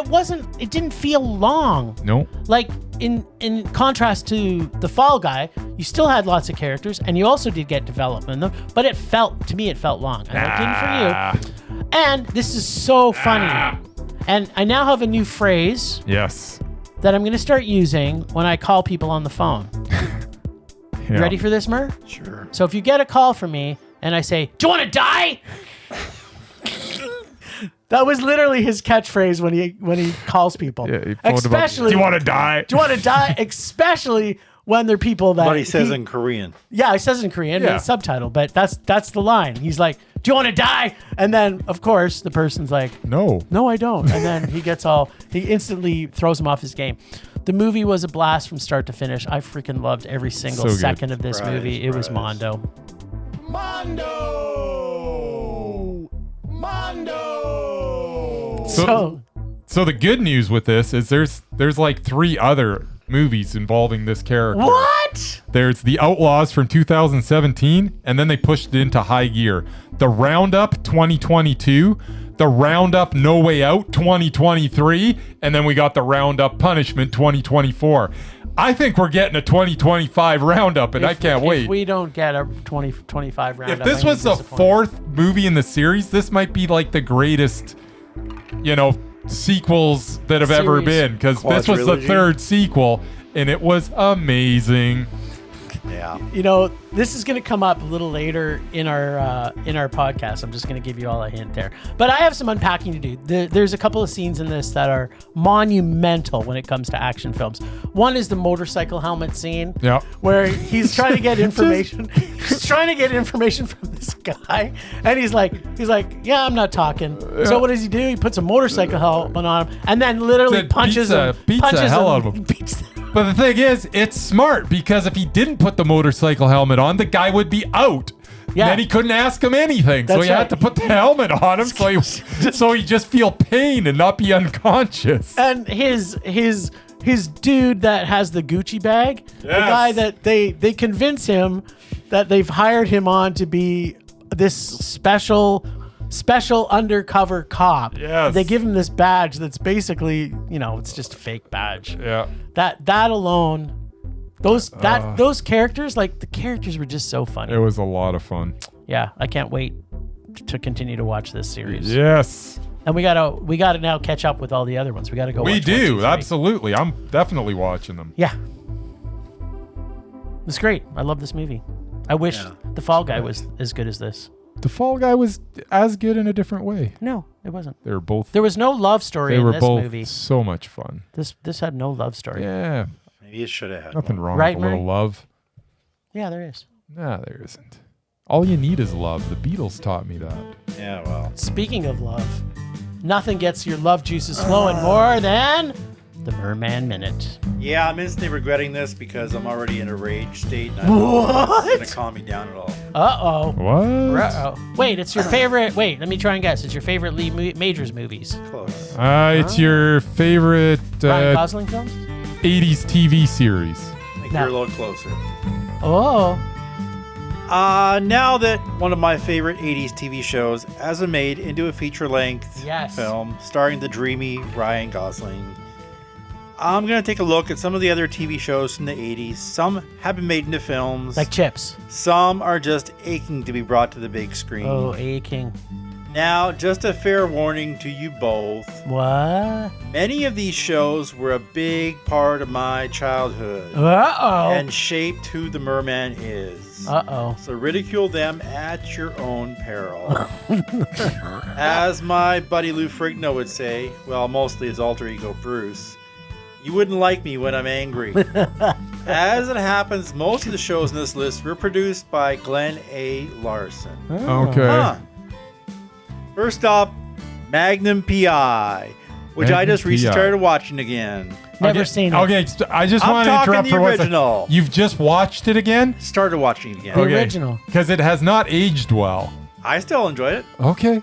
it didn't feel long. Nope. Like, in contrast to The Fall Guy, you still had lots of characters, and you also did get development in them, but to me, it felt long. I know it didn't for you. And this is so funny. And I now have a new phrase. Yes. That I'm going to start using when I call people on the phone. Yeah. You ready for this, Mur? Sure. So if you get a call from me and I say, do you want to die? That was literally his catchphrase when he calls people. Yeah, he phoned him up. Do you want to die? Do you want to die? Especially when they're people that. But he says in Korean. Yeah, he says in Korean. Yeah. It's subtitled, but that's the line. He's like, "Do you want to die?" And then, of course, the person's like, No, I don't. And then he instantly throws him off his game. The movie was a blast from start to finish. I freaking loved every single So good. second of this movie. It was Bryce. Mondo. So the good news with this is there's like 3 other movies involving this character. What? There's The Outlaws from 2017, and then they pushed it into high gear. The Roundup 2022, the Roundup No Way Out 2023, and then we got the Roundup Punishment 2024. I think we're getting a 2025 Roundup, and I can't wait. If we don't get a 2025 Roundup, If this was the 4th movie in the series, this might be like the greatest, sequels that have ever Series. been, because this was the Quadrilogy. 3rd sequel, and it was amazing. Yeah. This is going to come up a little later in our podcast. I'm just going to give you all a hint there. But I have some unpacking to do. There's a couple of scenes in this that are monumental when it comes to action films. One is the motorcycle helmet scene, Yeah. where he's trying to get information. He's trying to get information from this guy, and he's like, yeah, I'm not talking. So what does he do? He puts a motorcycle helmet on him, and then literally That punches him. beats the punches hell out him, of him. beats But the thing is, it's smart, because if he didn't put the motorcycle helmet on, the guy would be out. Yeah. Then he couldn't ask him anything, so That's he had right. to put the helmet on him, so he just feel pain and not be unconscious. And his dude that has the Gucci bag, the Yes. guy that they convince him that they've hired him on to be this special undercover cop. Yes. They give him this badge that's basically, it's just a fake badge. Yeah. That alone, those characters, like the characters were just so funny. It was a lot of fun. Yeah, I can't wait to continue to watch this series. Yes. And we gotta now catch up with all the other ones. We gotta go. We watch 1, 2, do, 3. absolutely. I'm definitely watching them. Yeah. It's great. I love this movie. I wish The Fall Guy was as good as this. The Fall Guy was as good in a different way. No, it wasn't. They were both. There was no love story They in were this both movie. so much fun. This had no love story. Yeah, Maybe it should have had nothing one. wrong Right, with a little Murray? love. Yeah, there is. Nah, there isn't. All you need is love. The Beatles taught me that. Yeah, well. Speaking of love, nothing gets your love juices flowing more than the Murman Minute. Yeah, I'm instantly regretting this because I'm already in a rage state. And I don't know if it's going to calm me down at all. Uh-oh. What? Uh-oh. Wait, it's your favorite... Wait, let me try and guess. It's your favorite Lee Majors movies. Close. It's your favorite Ryan Gosling films? 80s TV series. I think No. you're a little closer. Oh. Now that one of my favorite 80s TV shows has been made into a feature-length Yes. film starring the dreamy Ryan Gosling, I'm going to take a look at some of the other TV shows from the 80s. Some have been made into films. Like Chips. Some are just aching to be brought to the big screen. Oh, A-King. Now, just a fair warning to you both. What? Many of these shows were a big part of my childhood Uh-oh. and shaped who the merman is. Uh-oh. So ridicule them at your own peril. As my buddy Lou Ferrigno would say, well, mostly his alter ego Bruce, you wouldn't like me when I'm angry. As it happens, most of the shows in this list were produced by Glenn A. Larson. Okay. Huh. First up, Magnum P.I., which I Magnum just recently P.I. started watching again. Never seen it. Okay, I just I'm want to talking interrupt the for 1 second. original. You've just watched it again? Started watching it again. The original. Because it has not aged well. I still enjoy it. Okay.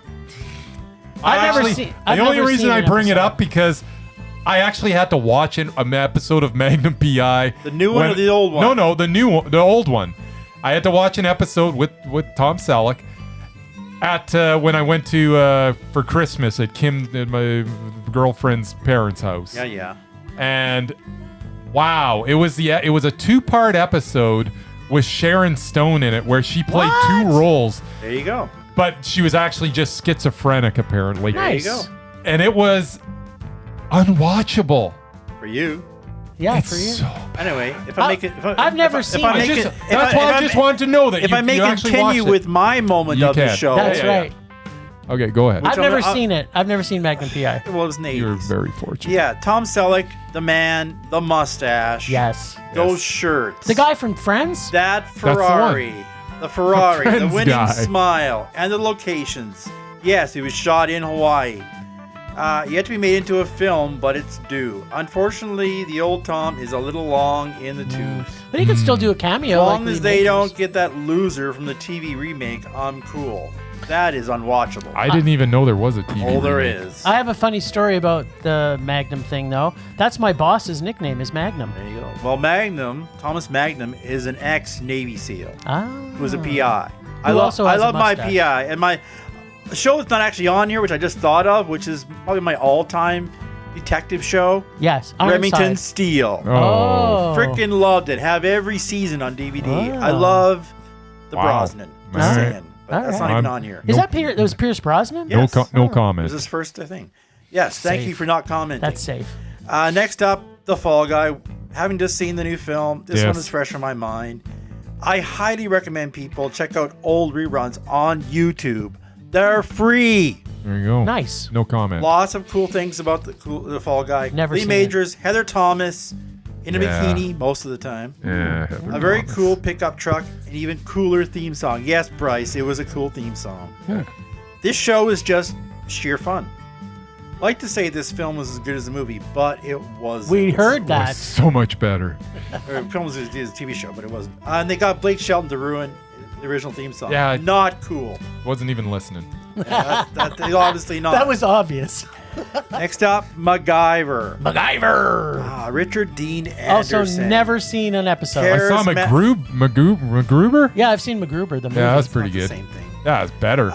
I've never Actually, seen- the I've only never reason seen I an bring it episode. up because I actually had to watch an episode of Magnum P.I. The new one or the old one? No, the new one, the old one. I had to watch an episode with Tom Selleck at when I went to for Christmas at my girlfriend's parents' house. Yeah. And wow, it was a 2-part episode with Sharon Stone in it where she played What? 2 roles, There you go. but she was actually just schizophrenic apparently. Nice. There you And it was unwatchable. go. For you. Yeah, It's for you. so bad. Anyway, if I make it... I've never seen I it. make That's why I just wanted to know that If you, I may you actually continue watched it. with my moment You of the can. show, That's Yeah. right. Okay, go ahead. I've never seen it. I've never seen Magnum PI. Well, it was in the 80s. You're very fortunate. Yeah, Tom Selleck, the man, the mustache. Yes. Those shirts. The guy from Friends? That Ferrari. The Ferrari. The Friends winning guy. smile. And the locations. Yes, it was shot in Hawaii. Yet to be made into a film, but it's due. Unfortunately, the old Tom is a little long in the tooth. But he could still do a cameo. As long as they don't get that loser from the TV remake, I'm cool. That is unwatchable. I didn't even know there was a TV. Oh, there remake. is. I have a funny story about the Magnum thing, though. That's my boss's nickname is Magnum. There you go. Well, Thomas Magnum, is an ex-Navy SEAL. Who was a PI. I also has a love my mustache. PI. And my show that's not actually on here, which I just thought of, which is probably my all-time detective show. Yes. Remington Ironside. Steele. Oh. Freaking loved it. Have every season on DVD. Wow. I love the Wow. Brosnan. Just All saying. right. But that's not even on here. Is that Pierce? That was Pierce Brosnan? Yes. No It comment. was his first thing. Yes, thank Safe. you for not commenting. That's safe. Next up, The Fall Guy. Having just seen the new film, this one Yes. is fresh in my mind. I highly recommend people check out old reruns on YouTube. They're free. There you go. Nice. No comment. Lots of cool things about the Fall Guy. Never Lee seen Majors, Heather Thomas, in a Yeah. bikini most of the time. Yeah, A very cool pickup truck, and even cooler theme song. Yes, Bryce, it was a cool theme song. Yeah. This show is just sheer fun. I like to say this film was as good as the movie, but it wasn't. We heard It was that. so much better. The film was a TV show, but it wasn't. And they got Blake Shelton to ruin the original theme song. Yeah. Not cool. Wasn't even listening. That's obviously not. That was obvious. Next up, MacGyver. MacGyver. Richard Dean Anderson. Also, never seen an episode. Care- I saw Charisma- MacGruber. Yeah, I've seen MacGruber, the movie. Yeah, that's It's pretty not the good. same thing. Yeah, it's better.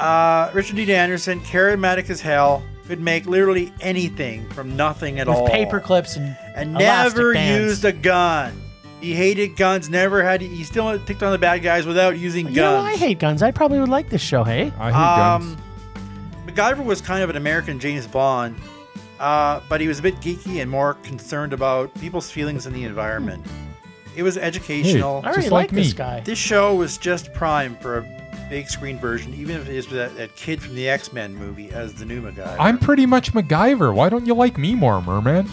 Richard Dean Anderson, charismatic as hell, could make literally anything from nothing at With all. paper clips and never elastic bands. used a gun. He hated guns. He still picked on the bad guys without using guns. You know, I hate guns. I probably would like this show, hey? I hate guns. MacGyver was kind of an American James Bond, but he was a bit geeky and more concerned about people's feelings in the environment. It was educational. I already Just like like this me. guy. This show was just prime for a big screen version, even if it is with that kid from the X-Men movie as the new MacGyver. I'm pretty much MacGyver. Why don't you like me more, Merman?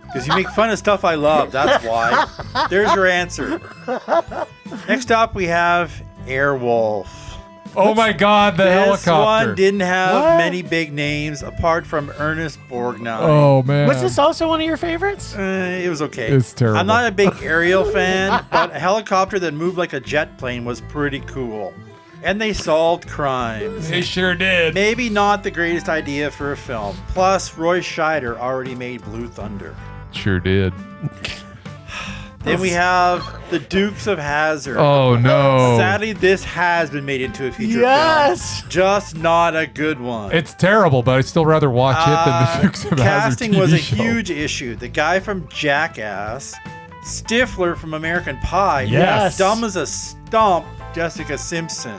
Because you make fun of stuff I love, that's why. There's your answer. Next up, we have Airwolf. Oh my God, the This helicopter. one didn't have What? many big names apart from Ernest Borgnine. Oh man. Was this also one of your favorites? It was okay. It's terrible. I'm not a big aerial fan, but a helicopter that moved like a jet plane was pretty cool. And they solved crimes. They sure did. Maybe not the greatest idea for a film. Plus, Roy Scheider already made Blue Thunder. Sure did. Then we have The Dukes of Hazzard. Oh no. Sadly, this has been made into a feature Yes. film. Just not a good one. It's terrible, but I'd still rather watch it than the Dukes of Hazzard Casting TV was a show. huge issue. The guy from Jackass, Stifler from American Pie, Yes. dumb as a stump, Jessica Simpson.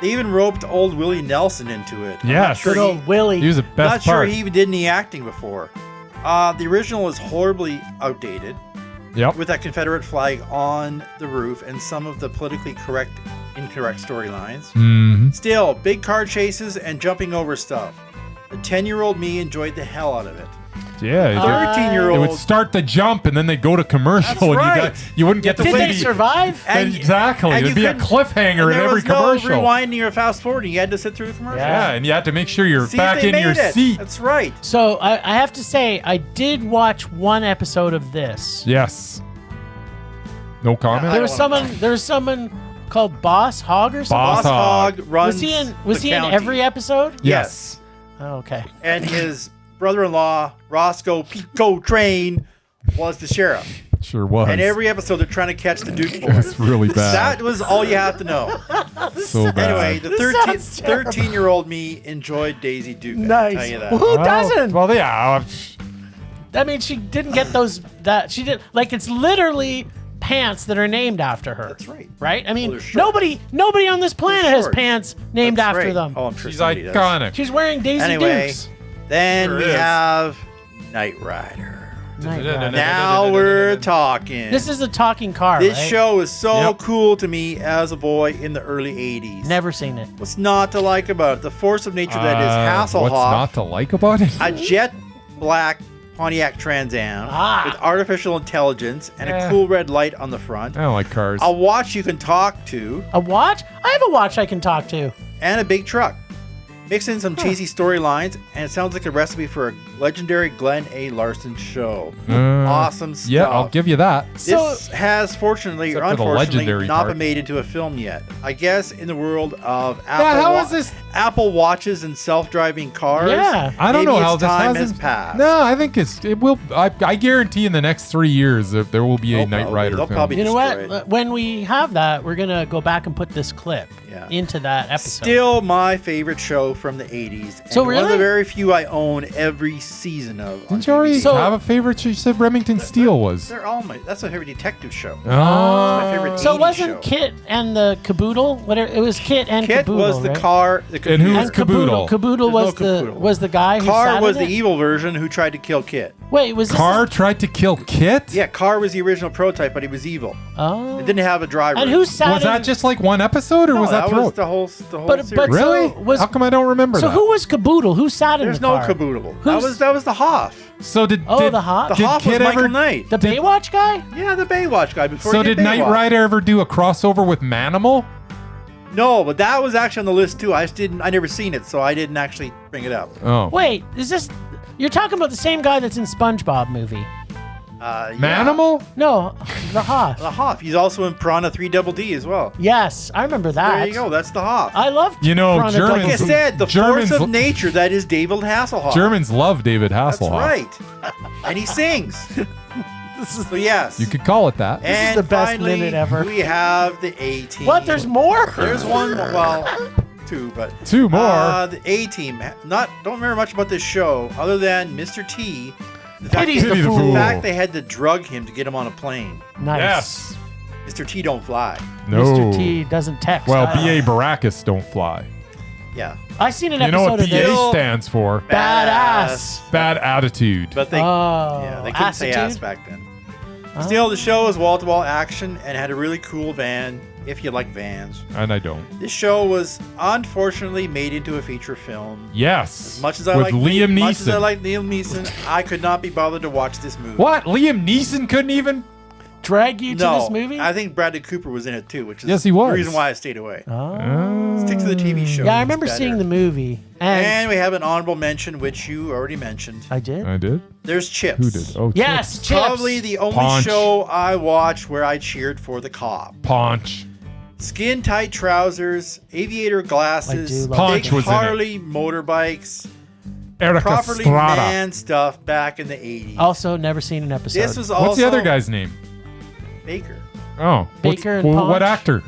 They even roped old Willie Nelson into it. I'm not Yes. sure Good he- old Willie. He was the Not best sure part. he even did any acting before. The original was horribly outdated, Yep. with that Confederate flag on the roof and some of the politically incorrect storylines. Mm-hmm. Still, big car chases and jumping over stuff. The 10-year-old me enjoyed the hell out of it. Yeah. The They 13-year-old. would start the jump and then they'd go to commercial. That's And right. you wouldn't get to Did Did see they the- survive? Exactly. and There'd you be a couldn't- cliffhanger in there every was no commercial. rewinding or fast forwarding. You had to sit through the commercial. Yeah, and you had to make sure you're See back if they in your made it. seat. That's right. So I have to say, I did watch one episode of this. Yes. No comment. There was someone called Boss Hog or something. Boss Hog runs Was he in the in county. every episode? Yes. Oh, okay. And his brother-in-law, Roscoe Pico Train, was the sheriff. Sure was. And every episode they're trying to catch the Duke boys. It's really bad. That was all you have to know. So bad. Anyway, the This sounds terrible. 13-year-old me enjoyed Daisy Duke. I'll Nice. tell you that. Who doesn't? Well, yeah. I mean, she didn't get those. She did like it's literally pants that are named after her. That's right. Right? I mean, they're short. nobody on this planet has short. pants named That's after right. them. Oh, I'm sure She's somebody does. iconic. She's wearing Daisy Anyway, Dukes. then Sure we is. have Knight Rider. Knight Rider. Now we're talking. This is a talking car, This right? show is so Yep. cool to me as a boy in the early 80s. Never seen it. What's not to like about it? The force of nature that is Hasselhoff. What's not to like about it? A jet black Pontiac Trans Am with artificial intelligence and a cool red light on the front. I don't like cars. A watch you can talk to. A watch? I have a watch I can talk to. And a big truck. Mix in some cheesy storylines, and it sounds like a recipe for a legendary Glenn A. Larson show. Awesome stuff. Yeah, I'll give you that. This has fortunately or Except for the unfortunately legendary not part. been made into a film yet. I guess in the world of how is this? Apple watches and self-driving cars. Yeah. I don't maybe know how its this time hasn't has passed. No, I think it will. I guarantee in the next 3 years that there will be a Knight Rider They'll film. probably You know destroy what? it. When we have that, we're going to go back and put this clip Yeah. into that episode. Still my favorite show from the 80s. And So one of really? the very few I own every season of. on Didn't you already TV. So- have a favorite? You said Remington Steele was. They're all that's my favorite detective show. Oh, my favorite So it 80s wasn't show. Kit and the Caboodle? Whatever, it was Kit and Kit Caboodle, was the right? car. The And who computer. was Caboodle? Caboodle There's was no the Caboodle. was the guy who Car sat was in the it? evil version who tried to kill Kit. Wait, was this Carr tried to kill Kit? Yeah, Car was the original prototype, but he was evil. Oh. It didn't have a driver. And who sat Was in? that just like one episode, or No, was that was throughout? the whole But- series. Really? So was- How come I don't remember So that? who was Caboodle? Who sat in There's the no car? Caboodle. Who's- That was the Hoff. So did Oh, did, the Hoff? The did Hoff was Kit Michael ever? Knight. The Baywatch guy? Yeah, the Baywatch guy. Before So he did Knight Baywatch. Rider ever do a crossover with Manimal? No, but that was actually on the list too. I never seen it, so I didn't actually bring it up. Oh, Wait, is this? You're talking about the same guy that's in SpongeBob movie? Yeah. Manimal? No, the Hoff. The Hoff. He's also in Piranha 3 Double D as well. Yes, I remember that. There you go. That's the Hoff. I love. You know, Piranha Germans- Like I Double D. said, the Germans force lo- of nature that is David Hasselhoff. Germans love David That's Hasselhoff. right. And he sings. So yes. You could call it that. And the best finally, minute ever. We have the A-Team. What? There's more? There's one. Well, two, but Two more. The A-Team. Don't remember much about this show other than Mr. T. The fact, Pity's Pity the the fool. fact they had to drug him to get him on a plane. Nice. Yes. Mr. T don't fly. No. Mr. T doesn't text. Well, I- B.A. Baracus don't fly. Yeah. I seen an You know episode what of this. BA stands for? Badass. Bad attitude. But they, Oh, yeah, they couldn't say ass Assitude? back then. Oh. Still, the show is wall-to-wall action and had a really cool van, if you like vans. And I don't. This show was unfortunately made into a feature film. Yes. As much as I With like Liam much as I Neeson. like Liam Neeson, I could not be bothered to watch this movie. What? Liam Neeson couldn't even? Drag you to No, this movie? I think Bradley Cooper was in it too, which is Yes, he was. the reason why I stayed away. Oh. Stick to the TV show. Yeah, I It's remember better. seeing the movie. And we have an honorable mention, which you already mentioned. I did? I did. There's Chips. Who did? Oh, Yes, Chips. Chips. Probably the only Paunch. show I watched where I cheered for the cop. Paunch. Skin tight trousers, aviator glasses, I do love Paunch big was in it. Harley motorbikes, Erica properly Estrada. manned stuff back in the 80s. Also, never seen an episode. This was also What's the other guy's name? Baker. Oh. Baker and what Paunch? actor?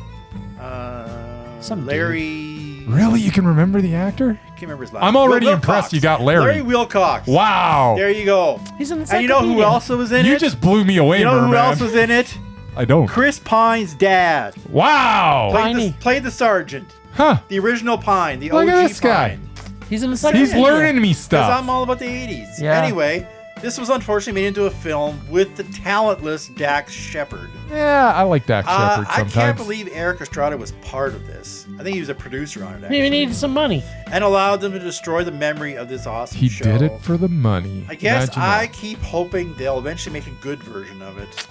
Some Larry. Really? You can remember the actor? Can't remember his last I'm name. already Wilcox. impressed you got Larry. Larry Wilcox. Wow. There you go. He's in the And you know who Encyclopedia. else was in You it? just blew me away, You know who Murman. else was in it? I don't. Chris Pine's dad. Wow. Piney. Played the sergeant. Huh. The original Pine. The Look OG at this guy. Pine. He's in the He's Encyclopedia. learning me Because stuff. I'm all about the 80s. Yeah. Anyway, this was unfortunately made into a film with the talentless Dax Shepard. Yeah, I like Dak Shepard I sometimes. can't believe Eric Estrada was part of this. I think he was a producer on it, actually. Maybe needed some money. And allowed them to destroy the memory of this awesome He show. did it for the money. I guess Imagine I that. keep hoping they'll eventually make a good version of it.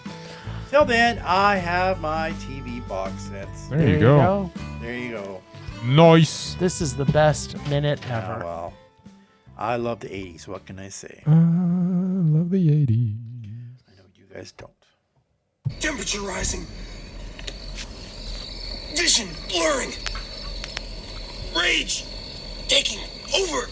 Till then, I have my TV box sets. There you go. There you go. Nice. This is the best minute Oh, ever. well. I love the 80s. What can I say? I love the 80s. I know you guys don't. Temperature rising. Vision blurring. Rage taking over.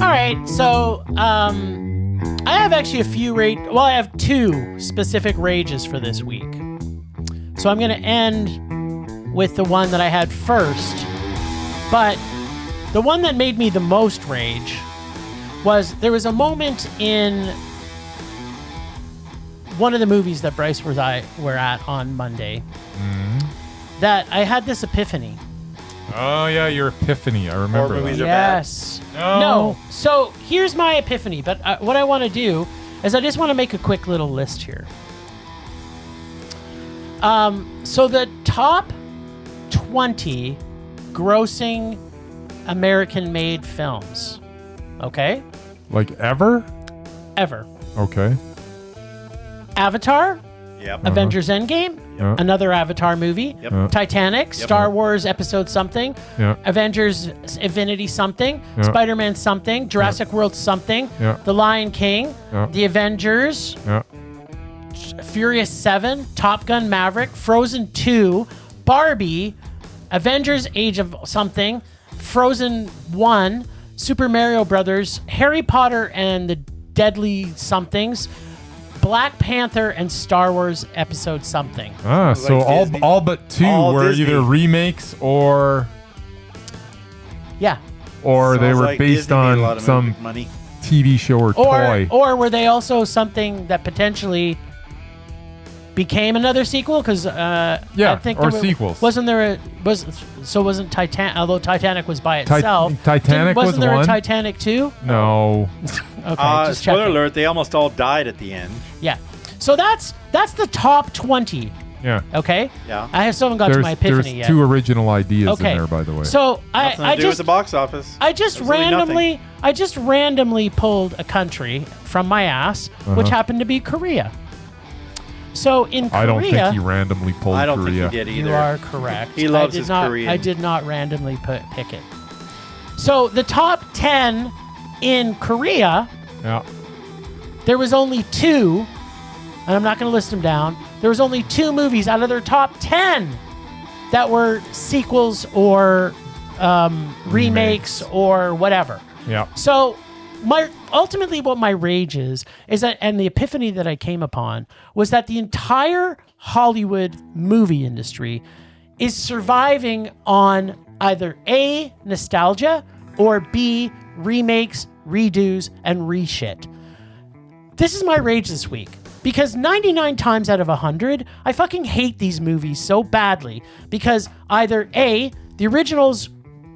All right, so I have actually a few I have two specific rages for this week. So I'm going to end with the one that I had first. But the one that made me the most rage was there was a moment in one of the movies that Bryce were at on Monday that I had this epiphany. Oh, yeah, your epiphany. I remember movies that. are bad. Yes. No. So here's my epiphany. But what I want to do is I just want to make a quick little list here. So the top 20 grossing American-made films. Okay? Like ever? Ever. Okay. Avatar, Yep. Avengers Endgame, Yeah. another Avatar movie, Yep. Titanic, Star Wars Episode something, Yeah. Avengers Infinity something, Yeah. Spider-Man something, Jurassic World something, Yeah. The Lion King, Yeah. The Avengers, Yeah. Furious 7, Top Gun Maverick, Frozen 2, Barbie, Avengers Age of something, Frozen 1, Super Mario Brothers, Harry Potter and the Deadly Somethings, Black Panther, and Star Wars Episode something. Ah, so Disney. all but two All were Disney. either remakes or Yeah. they Sounds were like based Disney made a lot on of some money. TV show or toy. Or were they also something that potentially became another sequel? Because I think or there sequels. Wasn't Titanic? Although Titanic was by itself, Titanic was wasn't there one? a Titanic 2? No. Okay, just Spoiler checking. alert, they almost all died at the end. Yeah. So that's the top 20. Yeah. Okay. Yeah. I still haven't got to my There's epiphany yet. two original ideas Okay. in there, by the way. So Nothing I to do with just the box office. I just Absolutely randomly pulled a country from my ass, which happened to be Korea. So in Korea, I don't think he randomly pulled I don't Korea. think he did either. you are correct. He loves I did his not, Korean. I did not randomly pick it. So the top 10 in Korea, Yeah. there was only 2, and I'm not going to list them down. There was only 2 movies out of their top 10 that were sequels or remakes or whatever. Yeah. So ultimately what my rage is that, and the epiphany that I came upon was that the entire Hollywood movie industry is surviving on either A, nostalgia, or B, remakes, redos, and reshit. This is my rage this week. Because 99 times out of 100, I fucking hate these movies so badly because either A, the originals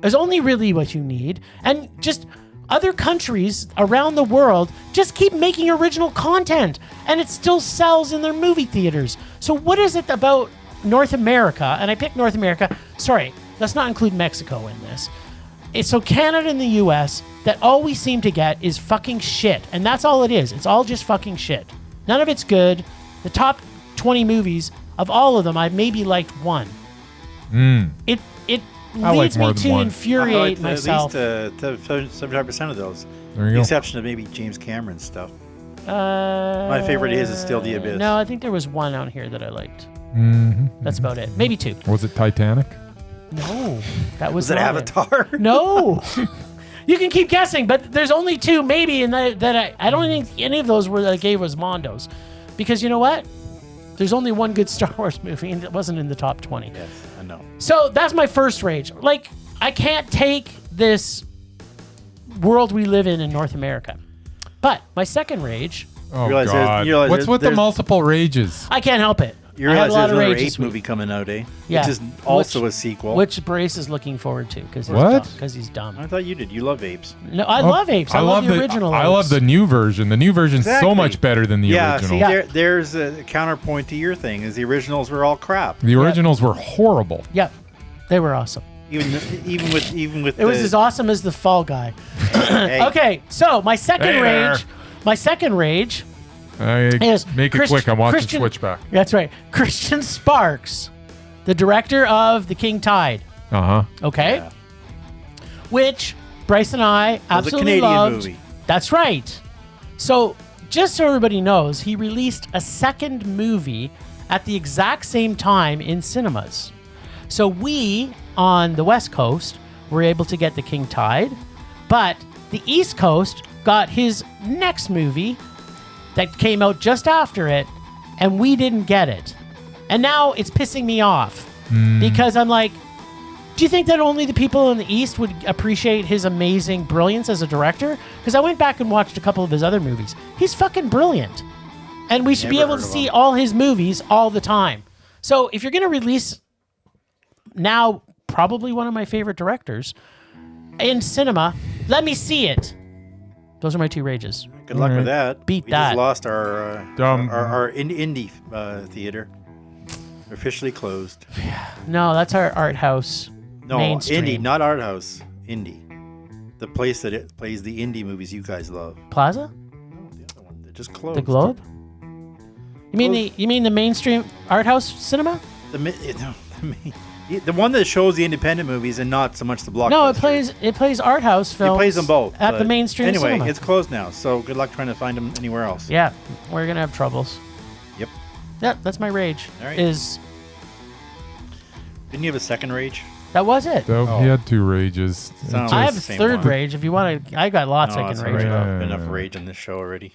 is only really what you need, and just other countries around the world just keep making original content, and it still sells in their movie theaters. So what is it about North America, and I picked North America, sorry, let's not include Mexico in this. It's so Canada and the US that all we seem to get is fucking shit, and that's all it is. It's all just fucking shit. None of it's good. The top 20 movies, of all of them, I maybe liked one. It I like leads more me than to one. infuriate At myself. least 75% of those. There you The go. exception of maybe James Cameron stuff. My favorite is Still the Abyss. No, I think there was one out here that I liked. Mm-hmm. That's about it. Maybe 2. Was it Titanic? No, that Was it not it. Avatar? No. You can keep guessing, but there's only 2 maybe, and that I don't think any of those were that I gave was Mondos. Because you know what? There's only one good Star Wars movie, and it wasn't in the top 20. Yes, I know. So that's my first rage. Like, I can't take this world we live in North America. But my second rage, Oh, realize there's- God. you realize What's with the there's- multiple rages? I can't help it. You I had realize a lot there's of another rage this Ape week. movie coming out, eh? Yeah. Which is also a sequel. Which Bryce is looking forward to because he's What? dumb. Because he's dumb. I thought you did. You love apes. No, I love apes. I love the original. I love apes. the new version. The new version's so Exactly. much better than the Yeah, original. see, Yeah. there's a counterpoint to your thing. Is the originals were all crap. The originals were horrible. Yep, they were awesome. Even with It was as awesome as the Fall Guy. Hey, Okay, so my second Hey there. rage. My second rage. Yes, Make it quick. I'm watching Switchback. That's right. Christian Sparks, the director of The King Tide. Uh-huh. Okay, Yeah. which Bryce and I a absolutely Canadian loved. movie. That's right. So, just so everybody knows, he released a second movie at the exact same time in cinemas. So we, on the West Coast, were able to get The King Tide, but the East Coast got his next movie that came out just after it, and we didn't get it. And now it's pissing me off because I'm like, Do you think that only the people in the East would appreciate his amazing brilliance as a director? Because I went back and watched a couple of his other movies. He's fucking brilliant. And we should be able to see all his movies all the time. So if you're going to release now probably one of my favorite directors in cinema, let me see it. Those are my 2 rages. Good luck with that. Beat we that. Just lost our indie theater. Officially closed. No, that's our art house. No, mainstream. indie, not art house. Indie. The place that it plays the indie movies you guys love. Plaza? No, the other one. They just closed. The Globe? You mean the mainstream art house cinema? The one that shows the independent movies and not so much the blockbusters. No, it plays art house films. It plays them both at the mainstream anyway, cinema. it's closed now. So good luck trying to find them anywhere else. Yeah, we're gonna have troubles. Yep. Yeah, that's my rage. All right. Didn't you have a second rage? That was it. So He had 2 rages. Sounds I like have the a same third one. rage. If you want to, I got lots I No, can that's rage all right. about. Enough rage on this show already.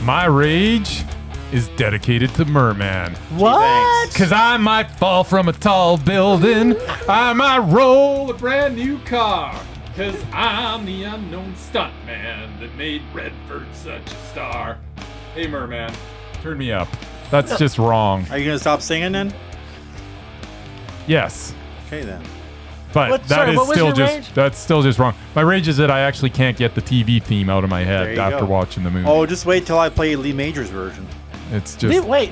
My rage is dedicated to Merman. What? Because I might fall from a tall building. I might roll a brand new car. Because I'm the unknown stuntman that made Redford such a star. Hey, Merman, turn me up. That's just wrong. Are you going to stop singing then? Yes. Okay then. But What- that sorry, is what was still your just rage? that's still just wrong. My rage is that I actually can't get the TV theme out of my There head you after go. watching the movie. Oh, just wait till I play Lee Major's version. It's just Wait,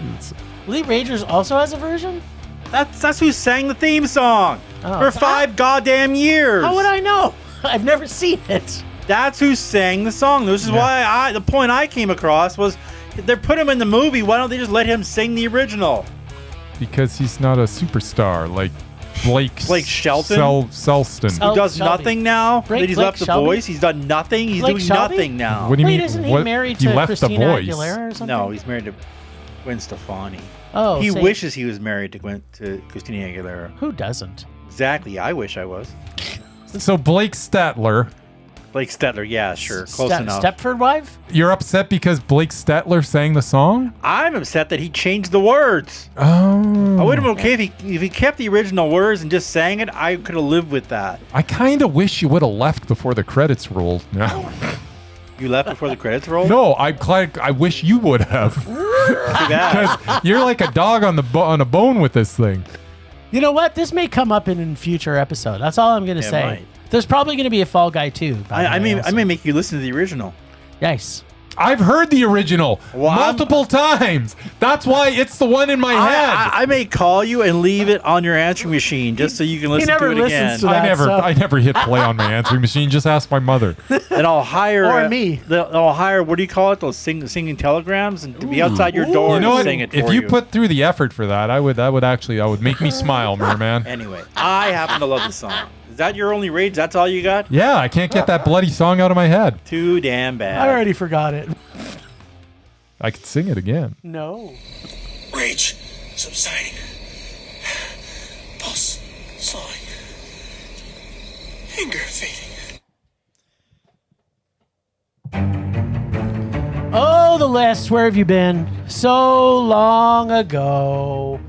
Lee Rangers also has a version? That's who sang the theme song Oh. for 5 goddamn years. How would I know? I've never seen it. That's who sang the song. This is why the point I came across was they put him in the movie. Why don't they just let him sing the original? because he's not a superstar like Blake Shelton? Selston. Oh, Who does Shelby. nothing now? Blake He's left the Shelby? voice. He's done nothing. He's Blake doing Shelby? nothing now. What do you Wait, mean? isn't he what- married he to left Christina the voice. Aguilera or something? No, he's married to Gwen Stefani. Oh, He say- wishes he was married to Christina Aguilera. Who doesn't? Exactly. I wish I was. So Blake Statler, Blake Stetler. Yeah, sure. Close enough. Stepford wife? you're upset because Blake Statler sang the song? I'm upset that he changed the words. Oh. I would have been okay if he kept the original words and just sang it. I could have lived with that. I kind of wish you would have left before the credits rolled. No, You left before the credits rolled? no, I wish you would have. Too bad. Because you're like a dog on on a bone with this thing. You know what? This may come up in a future episode. That's all I'm going to It say. might. There's probably going to be a Fall Guy too. I may make you listen to the original. Nice. I've heard the original Well, multiple times. That's why it's the one in my head. I may call you and leave it on your answering machine just so you can listen never to it again. listens to that. I never hit play on my answering machine. Just ask my mother. And I'll hire Or me. I'll hire, what do you call it? Those singing telegrams and to be outside your door You know and what? sing it for If you put through the effort for that, I would make me smile, Merman. Anyway, I happen to love the song. Is that your only rage? That's all you got? Yeah, I can't get that bloody song out of my head. Too damn bad. I already forgot it. I could sing it again. No. Rage subsiding. Pulse slowing. Anger fading. Oh, the list. Where have you been? So long ago.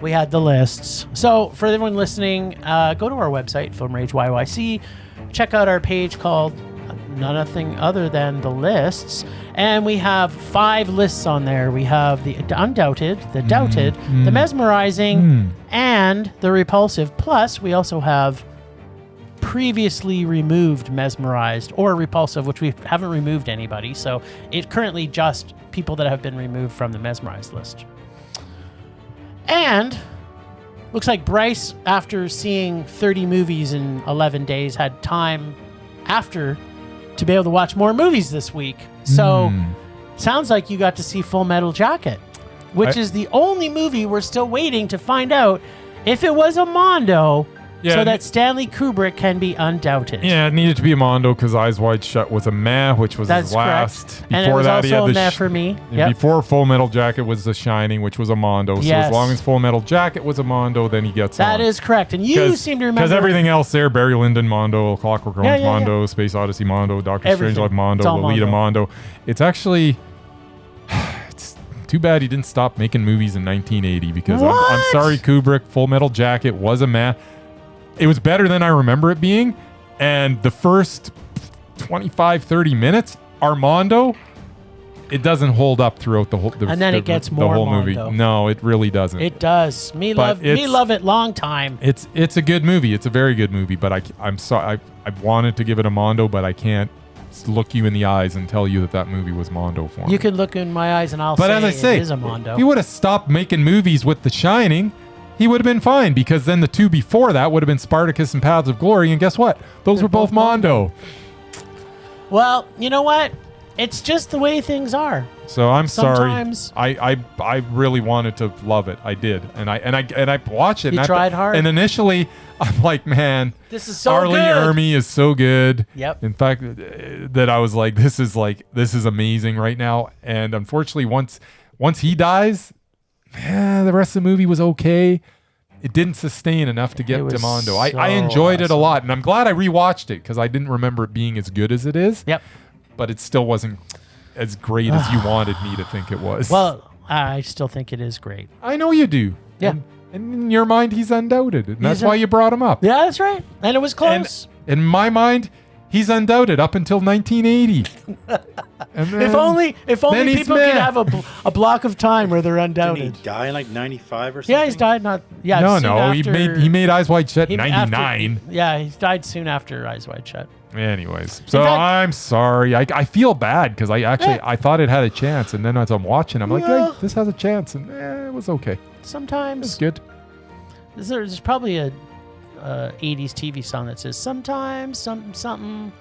We had the lists. So for everyone listening, go to our website, Film Rage YYC. Check out our page called Nothing Other Than the Lists. And we have 5 lists on there. We have the Undoubted, the Doubted, the Mesmerizing, and the Repulsive. Plus, we also have previously removed Mesmerized or Repulsive, which we haven't removed anybody. So it's currently just people that have been removed from the Mesmerized list. And looks like Bryce, after seeing 30 movies in 11 days, had time after to be able to watch more movies this week. So sounds like you got to see Full Metal Jacket, which is the only movie we're still waiting to find out if it was a Mondo Yeah, so that Stanley Kubrick can be Undoubted. Yeah, it needed to be a Mondo because Eyes Wide Shut was a meh, which was That's his last. correct. Before And it was that, he had also a the meh for me. Yep. Before Full Metal Jacket was The Shining, which was a Mondo. So Yes. as long as Full Metal Jacket was a Mondo, then he gets That on. is correct. And you seem to remember. Because everything else there, Barry Lyndon Mondo, Clockwork Orange Mondo, Space Odyssey Mondo, Doctor Everything. Strangelove Mondo, It's all Lolita Mondo. It's actually... It's too bad he didn't stop making movies in 1980 because I'm sorry, Kubrick. Full Metal Jacket was a meh. It was better than I remember it being. And the first 25, 30 minutes, Armando, it doesn't hold up throughout the whole And then it gets more whole Mondo. movie. No, it really doesn't. It does. Me love it long time. It's a good movie. It's a very good movie, but I'm sorry. I wanted to give it a Mondo, but I can't look you in the eyes and tell you that movie was Mondo for me. You can look in my eyes and I'll But say as I say, it is a Mondo. if he would have stopped making movies with The Shining, he would have been fine because then the two before that would have been Spartacus and Paths of Glory, and guess what? Those were both Mondo. Well, you know what? It's just the way things are. So I'm Sometimes- sorry. I really wanted to love it. I did, and I watched it. You and tried hard. And initially, I'm like, man, This is so Arlie good. Ermy is so good. Yep. In fact, that I was like, this is amazing right now. And unfortunately, once he dies, the rest of the movie was okay. It didn't sustain enough to get It to was Mondo. so I enjoyed it a awesome. lot, and I'm glad I rewatched it because I didn't remember it being as good as it is. Yep. But it still wasn't as great as you wanted me to think it was. Well, I still think it is great. I know you do. Yeah. And in your mind, he's Undoubted, and that's He's why you brought him up. Yeah, that's right. And it was close. And in my mind, he's Undoubted up until 1980. And then, if only then he's people meh. could have a block of time where they're Didn't he undoubted. die in like 95 or something? Yeah, he's died not. Yeah, No, soon no, after- he made Eyes Wide Shut in he- 99. after- yeah, he died soon after Eyes Wide Shut. Anyways, so fact- I'm sorry. I feel bad because I thought it had a chance, and then as I'm watching, I'm like, Well- hey, this has a chance, and it was okay. It's Sometimes good. there's probably a 80s TV song that says sometimes something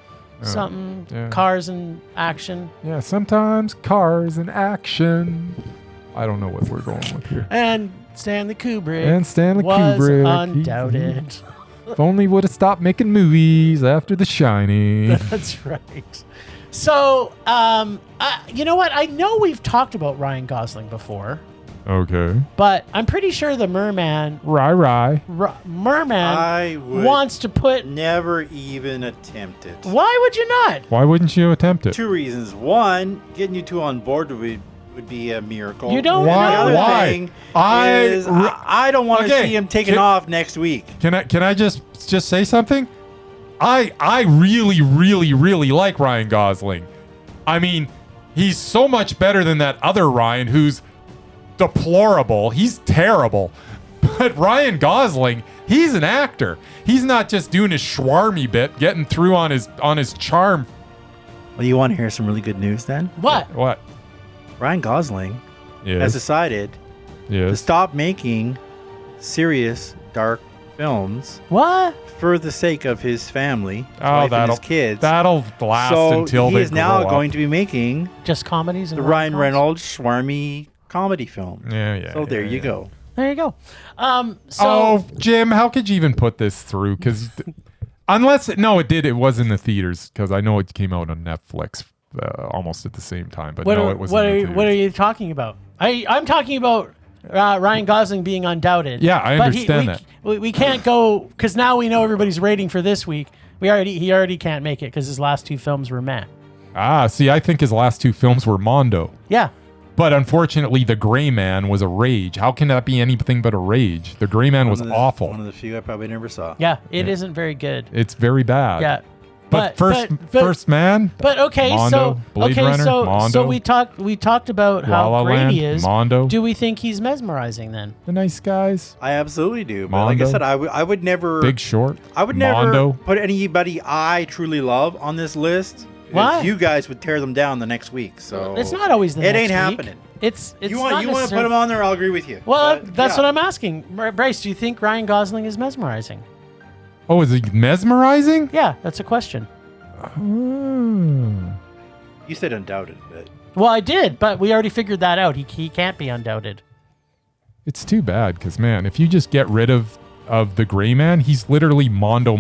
yeah. cars and action. Yeah, sometimes cars in action. I don't know what we're going with here. And Stanley Kubrick And Stanley was Kubrick. Undoubted. If only would have stopped making movies after The Shining. That's right. So, you know what? I know we've talked about Ryan Gosling before, Okay. but I'm pretty sure the Merman Rye. I would wants to put. never even attempt it. Why would you not? Why wouldn't you attempt it? Two reasons. One, getting you two on board would be a miracle. You don't And Why- The other why? thing I is re- I don't want to Okay, see him taken can- off next week. Can I just say something? I really like Ryan Gosling. I mean, he's so much better than that other Ryan who's deplorable. He's terrible. But Ryan Gosling, he's an actor. He's not just doing his schwarmy bit, getting through on his charm. Well, you want to hear some really good news then? What? What? Ryan Gosling has Yes. decided to Yes. stop making serious, dark films What? for the sake of his family, his Oh, wife and his kids. that'll last So until he they is now grow up. going to be making Just comedies and the Ryan rom-coms? Reynolds schwarmy comedy film. Yeah. So there you go. There you go. So Oh, Jim, how could you even put this through? Because it was in the theaters because I know it came out on Netflix almost at the same time. But what no, are, it was what in the are theaters. what are you talking about? I'm talking about Ryan Gosling being Undoubted. Yeah, I But understand that. We can't go because now we know everybody's rating for this week. He already can't make it because his last two films were meh. See, I think his last two films were Mondo. Yeah. But unfortunately, The Gray Man was a rage. How can that be anything but a rage? The Gray Man was One of awful. the few I probably never saw. Yeah. It not very good. It's very bad. Yeah. But First Man, But okay, Mondo, Blade Runner, so Mondo, we talked about La how La great Land, he is. Mondo. Do we think he's mesmerizing then? The Nice Guys, I absolutely do. But like I Mondo. said, I would never. Big Short, I would never Mondo. put anybody I truly love on this list. Why? because You guys would tear them down the next week. So It's not always the It next ain't week. happening. It's you not want to put necessarily- them on there? I'll agree with you. Well, But, that's yeah. what I'm asking. Bryce, do you think Ryan Gosling is mesmerizing? Oh, is he mesmerizing? Yeah, that's a question. You said Undoubted, but Well, I did, but we already figured that out. He can't be Undoubted. It's too bad because, man, if you just get rid of of the Gray Man. He's literally Mondo.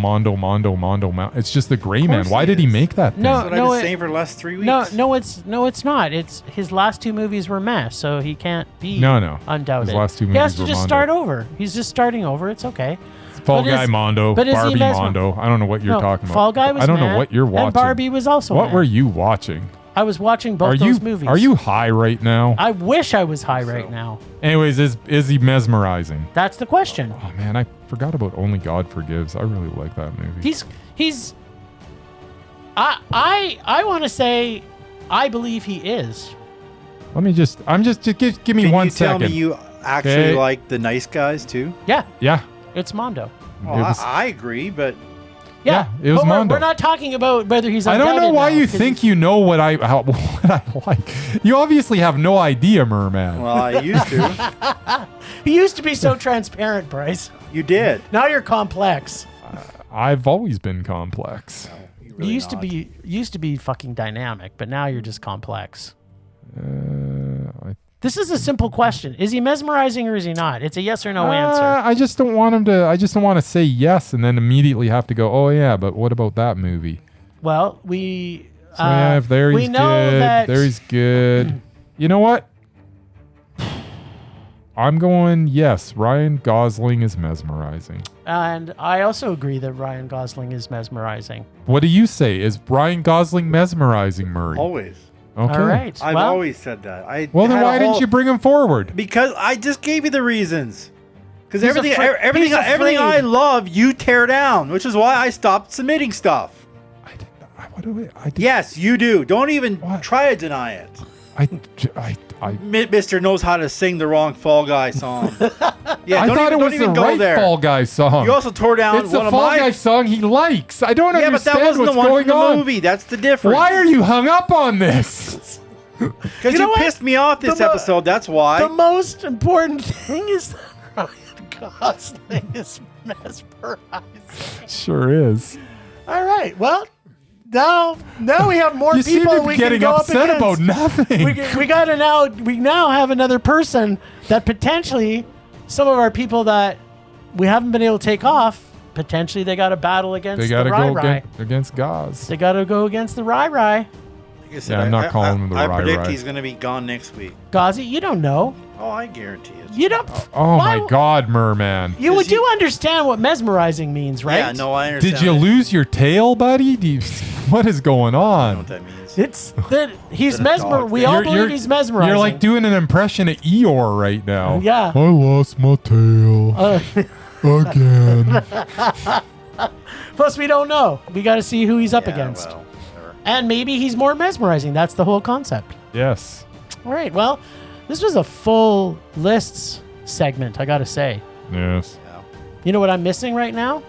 It's just the Gray Man. Why did he make that thing? No, That's what I've been saying for the last 3 weeks. No, it's not. It's his last 2 movies were meh, so he can't be Undoubted. His last 2 movies he has to were just Mondo. start over. He's just starting over. It's okay. Fall Guy Mondo, but is he Barbie Mondo. I don't know what you're talking about. Fall Guy was I don't meh, know what you're watching. And Barbie was also What meh. were you watching? I was watching both those movies. Are you high right now? I wish I was high right now. Anyways, is he mesmerizing? That's the question. Oh man, I forgot about Only God Forgives. I really like that movie. He's I want to say I believe he is. Let me just give me Can 1 you tell second. me you actually Okay. like The Nice Guys too? Yeah, Yeah. it's Mondo. Well, It was- I agree, but Yeah, it was but Mondo. We're not talking about whether he's I don't know Undoubted why now, you 'cause think you know what I like. You obviously have no idea, Merman. well, I used to. he used to be so transparent, Bryce. You did. Now you're complex. I've always been complex. You Really used not. to be fucking dynamic, but now you're just complex. I This is a simple question. Is he mesmerizing or is he not? It's a yes or no answer. I just don't want him to. I just don't want to say yes and then immediately have to go. Oh yeah, but what about that movie? Well, we So yeah, if there we he's know good. that There he's good. You know what? I'm going yes. Ryan Gosling is mesmerizing. and I also agree that Ryan Gosling is mesmerizing. What do you say? Is Ryan Gosling mesmerizing, Murray? Always. Okay. All right. I've well, always said that. Well, then had a why didn't whole- you bring him forward? Because I just gave you the reasons. Because He's everything, afraid- everything, he's everything afraid. I love, you tear down, which is why I stopped submitting stuff. Yes, you do. Don't even What? try to deny it. I Mister knows how to sing the wrong Fall Guy song. Yeah, I don't thought even, it was don't even the go right there. Fall Guy song. You also tore down It's the one of Fall my. Guy song he likes. I don't Yeah, but understand that wasn't what's the one going from the on. movie. That's the difference. Why are you hung up on this? Because You know you what? pissed me off this The mo- episode. That's why. the most important thing is that Ryan Gosling is mesmerizing. Sure is. All right. Well, now we have more You seem people to be we getting can go upset up about against. nothing. We now have another person that potentially some of our people that we haven't been able to take off, potentially they got to battle against They got to the go Rai. against Gaz. They got to go against the Rai. Like I said, Yeah, I'm not calling him the I Rai predict Rai. he's going to be gone next week. Gazi, you don't know. Oh, I guarantee it. You don't. Oh why- my God, Merman. You Is he- do understand what mesmerizing means, right? Yeah, no, I understand. Did you lose your tail, buddy? What is going I don't know on? what that means. It's that he's Is it a mesmer. dog We thing? all believe he's mesmerizing. You're like doing an impression of Eeyore right now. Yeah. I lost my tail again. Plus, we don't know. We got to see who he's up Yeah, against, well, whatever. and maybe he's more mesmerizing. That's the whole concept. Yes. All right. Well, this was a full lists segment. I got to say. Yes. Yeah. You know what I'm missing right now?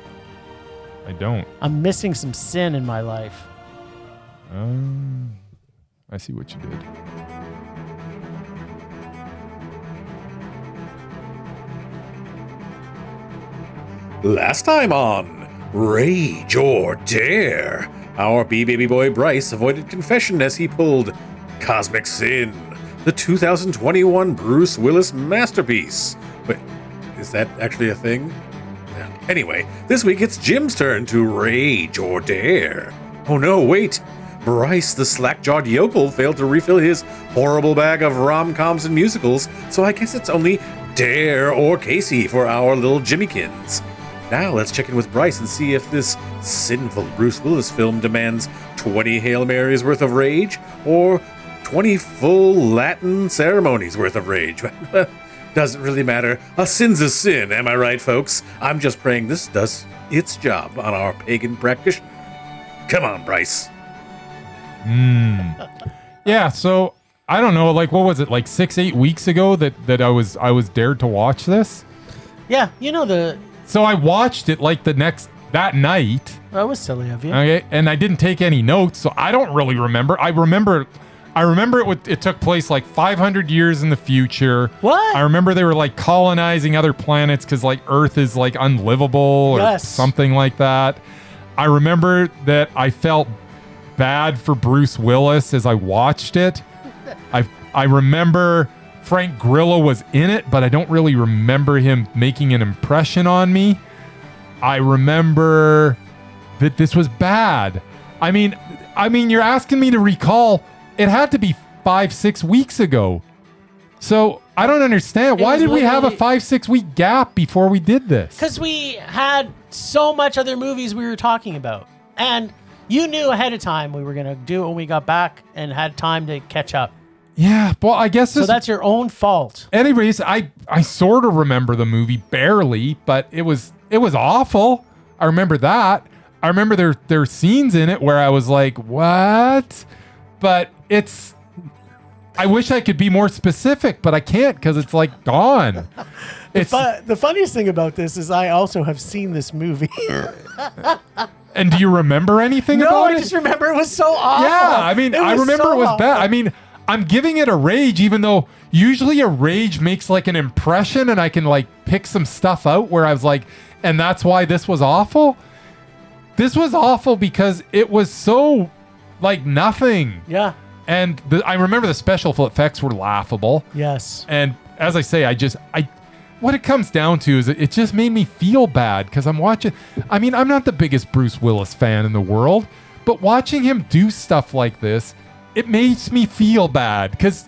I don't. I'm missing some sin in my life. I see what you did. Last time on Rage or Dare, our B-Baby boy Bryce avoided confession as he pulled Cosmic Sin, the 2021 Bruce Willis masterpiece. Wait, is that actually a thing? Yeah. Anyway, this week it's Jim's turn to Rage or Dare. Oh no, wait! Bryce, the slack-jawed yokel, failed to refill his horrible bag of rom-coms and musicals, so I guess it's only Dare or Casey for our little Jimmykins. Now let's check in with Bryce and see if this sinful Bruce Willis film demands 20 Hail Marys worth of rage or 20 full Latin ceremonies worth of rage. Doesn't really matter. A sin's a sin, am I right, folks? I'm just praying this does its job on our pagan practitioner. Come on, Bryce. Yeah, so I don't know, like what was it, like 6-8 weeks ago that I was dared to watch this? Yeah, you know the. So I watched it like that night. That was silly of you. Okay, and I didn't take any notes, so I don't really remember. I remember it took place like 500 years in the future. What? I remember they were like colonizing other planets because like Earth is like unlivable or Yes. something like that. I remember that I felt bad for Bruce Willis as I watched it. I remember Frank Grillo was in it, but I don't really remember him making an impression on me. I remember that this was bad. I mean, you're asking me to recall. It had to be 5-6 weeks ago. So I don't understand. Why did we have a 5-6 week gap before we did this? Because we had so much other movies we were talking about. And you knew ahead of time we were going to do it when we got back and had time to catch up. Yeah, well, I guess so that's your own fault. Anyways, I sort of remember the movie barely, but it was awful. I remember that. I remember there are scenes in it where I was like, what? But I wish I could be more specific, but I can't because it's like gone. The funniest thing about this is I also have seen this movie. And do you remember anything about it? No, I just remember it was so awful. Yeah, I mean, I remember it was bad. I mean, I'm giving it a rage, even though usually a rage makes like an impression and I can like pick some stuff out where I was like, and that's why this was awful. This was awful because it was so like nothing. Yeah. And I remember the special effects were laughable. Yes. And as I say, what it comes down to is it just made me feel bad because I'm watching. I mean, I'm not the biggest Bruce Willis fan in the world, but watching him do stuff like this, it makes me feel bad because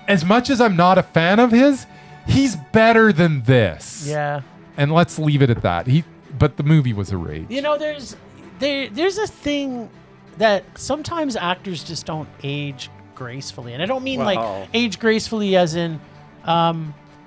as much as I'm not a fan of his, he's better than this. Yeah. And let's leave it at that. But the movie was a rage. You know, there's a thing that sometimes actors just don't age gracefully. And I don't mean like age gracefully as in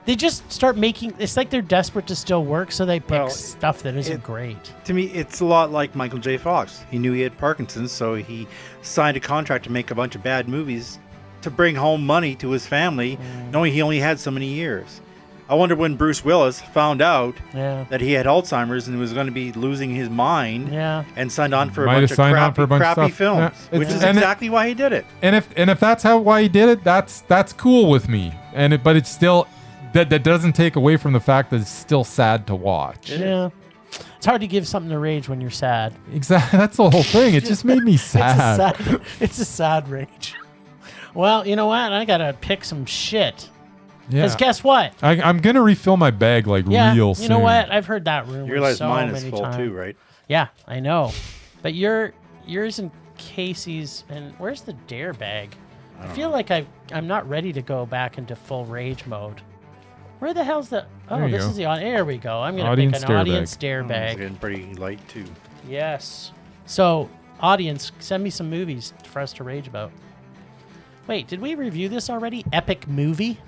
they just start making, it's like they're desperate to still work, so they pick stuff that isn't great. To me, it's a lot like Michael J. Fox. He knew he had Parkinson's, so he signed a contract to make a bunch of bad movies to bring home money to his family, knowing he only had so many years. I wonder when Bruce Willis found out that he had Alzheimer's and was going to be losing his mind and signed on for a bunch of crappy films, which is exactly why he did it. And if that's why he did it, that's cool with me. But it's still that doesn't take away from the fact that it's still sad to watch. Yeah. It's hard to give something to rage when you're sad. Exactly. That's the whole thing. It just made me sad. It's a sad rage. Well, you know what? I got to pick some shit. Because guess what? I'm going to refill my bag real soon. You know what? I've heard that rumor. You realize so mine is many full times. too, right? Yeah, I know. But yours and Casey's, and where's the dare bag? I feel like I'm not ready to go back into full rage mode. Where the hell's the... Oh, this is the... There we go. I'm going to pick an audience dare bag. It's getting pretty light too. Yes. So, audience, send me some movies for us to rage about. Wait, did we review this already? Epic movie?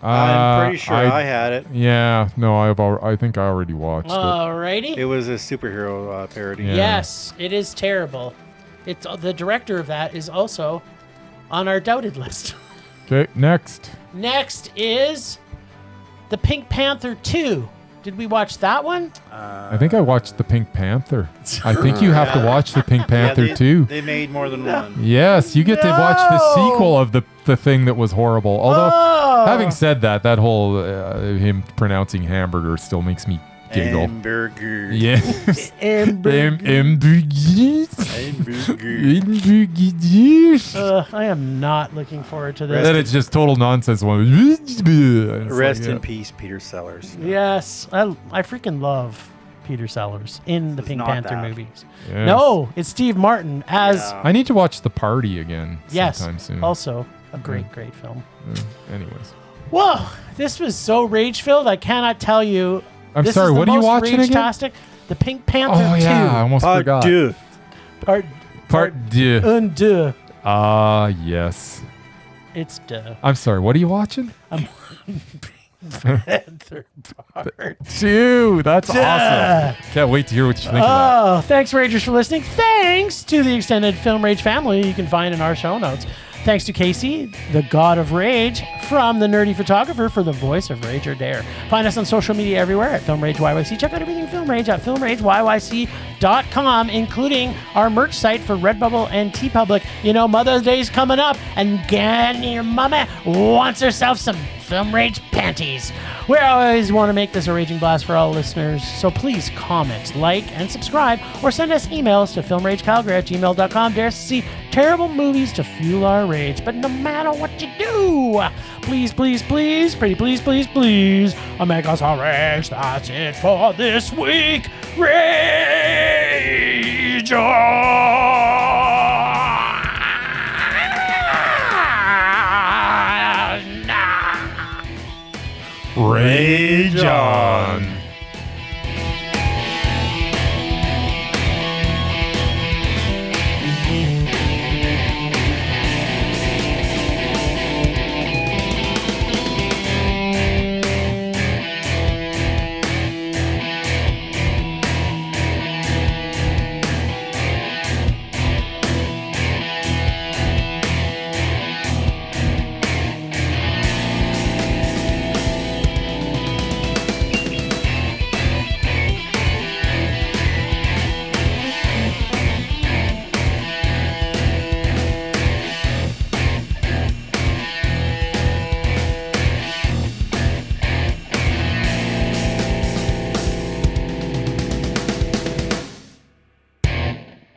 I'm pretty sure I had it. Yeah, no, I think I already watched it. Alrighty. It was a superhero parody. Yeah. Yes, it is terrible. It's the director of that is also on our doubted list. Okay, next. Next is The Pink Panther 2. Did we watch that one? I think I watched The Pink Panther. I think you have to watch The Pink Panther too. They made more than one. Yes, you get to watch the sequel of the thing that was horrible. Although, having said that whole him pronouncing hamburger still makes me giggle. Hamburger. Yes. I am not looking forward to this. Then it's just total nonsense. Rest in peace, Peter Sellers. Yes, I freaking love Peter Sellers in the Pink Panther movies. Yes. No, it's Steve Martin as... I need to watch The Party again sometime soon. Also a great film. Anyways. Whoa, this was so rage-filled, I cannot tell you. I'm sorry, what are you watching again? The Pink Panther 2. Oh, yeah, I almost forgot. Part 2. Un deux. Yes. It's duh. I'm sorry, what are you watching? Panther Part 2. That's awesome. Can't wait to hear what you think of that. Thanks, Ragers, for listening. Thanks to the extended Film Rage family you can find in our show notes. Thanks to Casey, the god of rage, from the nerdy photographer for the voice of Rage or Dare. Find us on social media everywhere at Film Rage YYC. Check out everything Film Rage at filmrageyyc.com, including our merch site for Redbubble and TeePublic. You know, Mother's Day's coming up, and your mama wants herself some Film Rage panties. We always want to make this a raging blast for all listeners, so please comment, like, and subscribe, or send us emails to filmragecalgary@gmail.com. Dare to see terrible movies to fuel our rage. But no matter what you do, please, please, please, pretty please, please, please, make us a rage. That's it for this week. Rage on! Rage on.